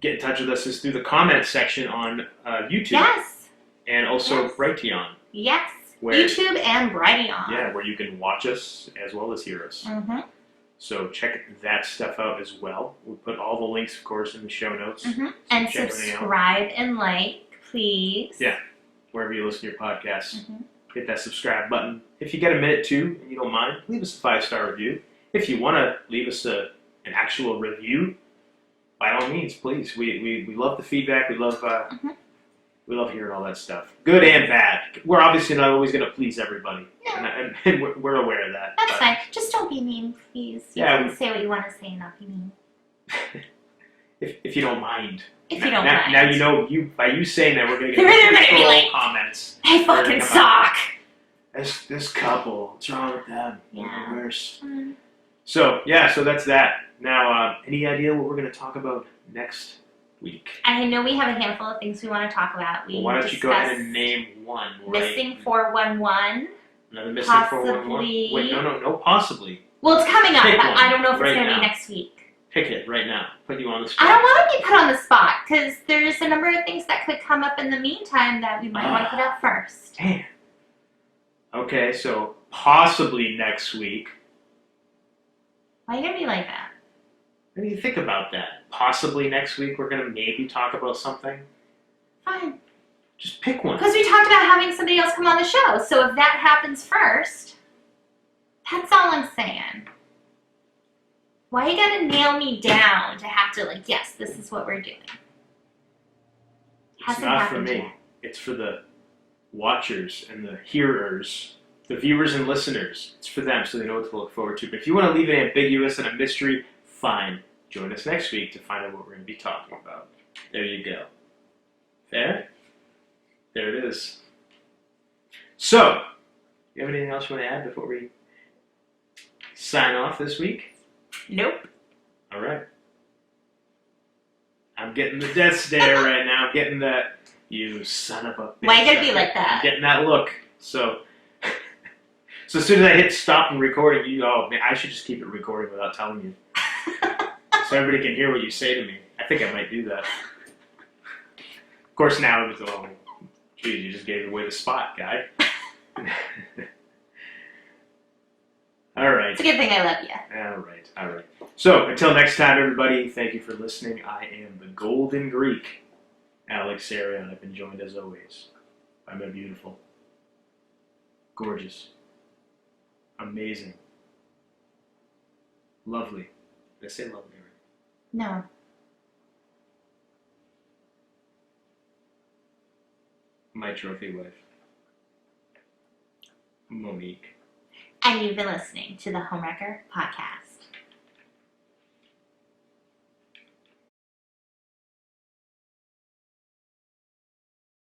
[SPEAKER 1] get in touch with us is through the comment section on YouTube.
[SPEAKER 2] Yes.
[SPEAKER 1] And also
[SPEAKER 2] yes.
[SPEAKER 1] Brighteon.
[SPEAKER 2] Yes. YouTube and Brighteon.
[SPEAKER 1] Yeah, where you can watch us as well as hear us.
[SPEAKER 2] Mm-hmm.
[SPEAKER 1] So check that stuff out as well. We'll put all the links, of course, in the show notes.
[SPEAKER 2] Mm-hmm. And subscribe and please.
[SPEAKER 1] Yeah, wherever you listen to your podcasts. Mm-hmm. Hit that subscribe button. If you get a minute too, and you don't mind, leave us a 5-star review. If you want to leave us an actual review, by all means, please. We love the feedback. We love we love hearing all that stuff, good and bad. We're obviously not always going to please everybody, no. and we're aware of that.
[SPEAKER 2] That's fine. Just don't be mean, please. You can say what you want to say and not be mean.
[SPEAKER 1] if you don't mind.
[SPEAKER 2] If you don't mind.
[SPEAKER 1] Now you know, by you saying that, we're going to get troll comments.
[SPEAKER 2] They fucking suck.
[SPEAKER 1] This couple, what's wrong with them?
[SPEAKER 2] Yeah.
[SPEAKER 1] They're worse. So that's that. Now, any idea what we're going to talk about next week?
[SPEAKER 2] I know we have a handful of things we want to talk about.
[SPEAKER 1] Well, why don't you go ahead and name one?
[SPEAKER 2] Missing 411.
[SPEAKER 1] Another missing 411? Wait, no, possibly.
[SPEAKER 2] Well, it's coming up,
[SPEAKER 1] Pick
[SPEAKER 2] but
[SPEAKER 1] one
[SPEAKER 2] I don't know if
[SPEAKER 1] right
[SPEAKER 2] it's going to
[SPEAKER 1] now.
[SPEAKER 2] be next week.
[SPEAKER 1] Pick it right now. Put you on the spot.
[SPEAKER 2] I don't want to be put on the spot because there's a number of things that could come up in the meantime that we might want to put out first.
[SPEAKER 1] Damn. Okay, so possibly next week.
[SPEAKER 2] Why are you going to be like that?
[SPEAKER 1] What do you think about that? Possibly next week we're going to maybe talk about something?
[SPEAKER 2] Fine.
[SPEAKER 1] Just pick one.
[SPEAKER 2] Because we talked about having somebody else come on the show, so if that happens first, that's all I'm saying. Why you gotta nail me down to have to, yes, this is what we're doing?
[SPEAKER 1] It's not for me. It's for the watchers and the hearers, the viewers and listeners. It's for them so they know what to look forward to. But if you want to leave it ambiguous and a mystery, fine. Join us next week to find out what we're going to be talking about. There you go. Fair? There it is. So, you have anything else you want to add before we sign off this week?
[SPEAKER 2] Nope.
[SPEAKER 1] All right. I'm getting the death stare right now. I'm getting that, you son of a bitch.
[SPEAKER 2] Why you gotta be like that?
[SPEAKER 1] I'm getting that look. So as soon as I hit stop and recording, man, I should just keep it recording without telling you. So everybody can hear what you say to me. I think I might do that. Of course, now it's, geez, you just gave away the spot, guy. All right.
[SPEAKER 2] It's a good thing I love you.
[SPEAKER 1] All right. So, until next time, everybody, thank you for listening. I am the Golden Greek, Alex Sarah, and I've been joined, as always, by my beautiful, gorgeous, amazing, lovely. Did I say lovely already?
[SPEAKER 2] No.
[SPEAKER 1] My trophy wife, Monique.
[SPEAKER 2] And you've been listening to the Homewrecker podcast.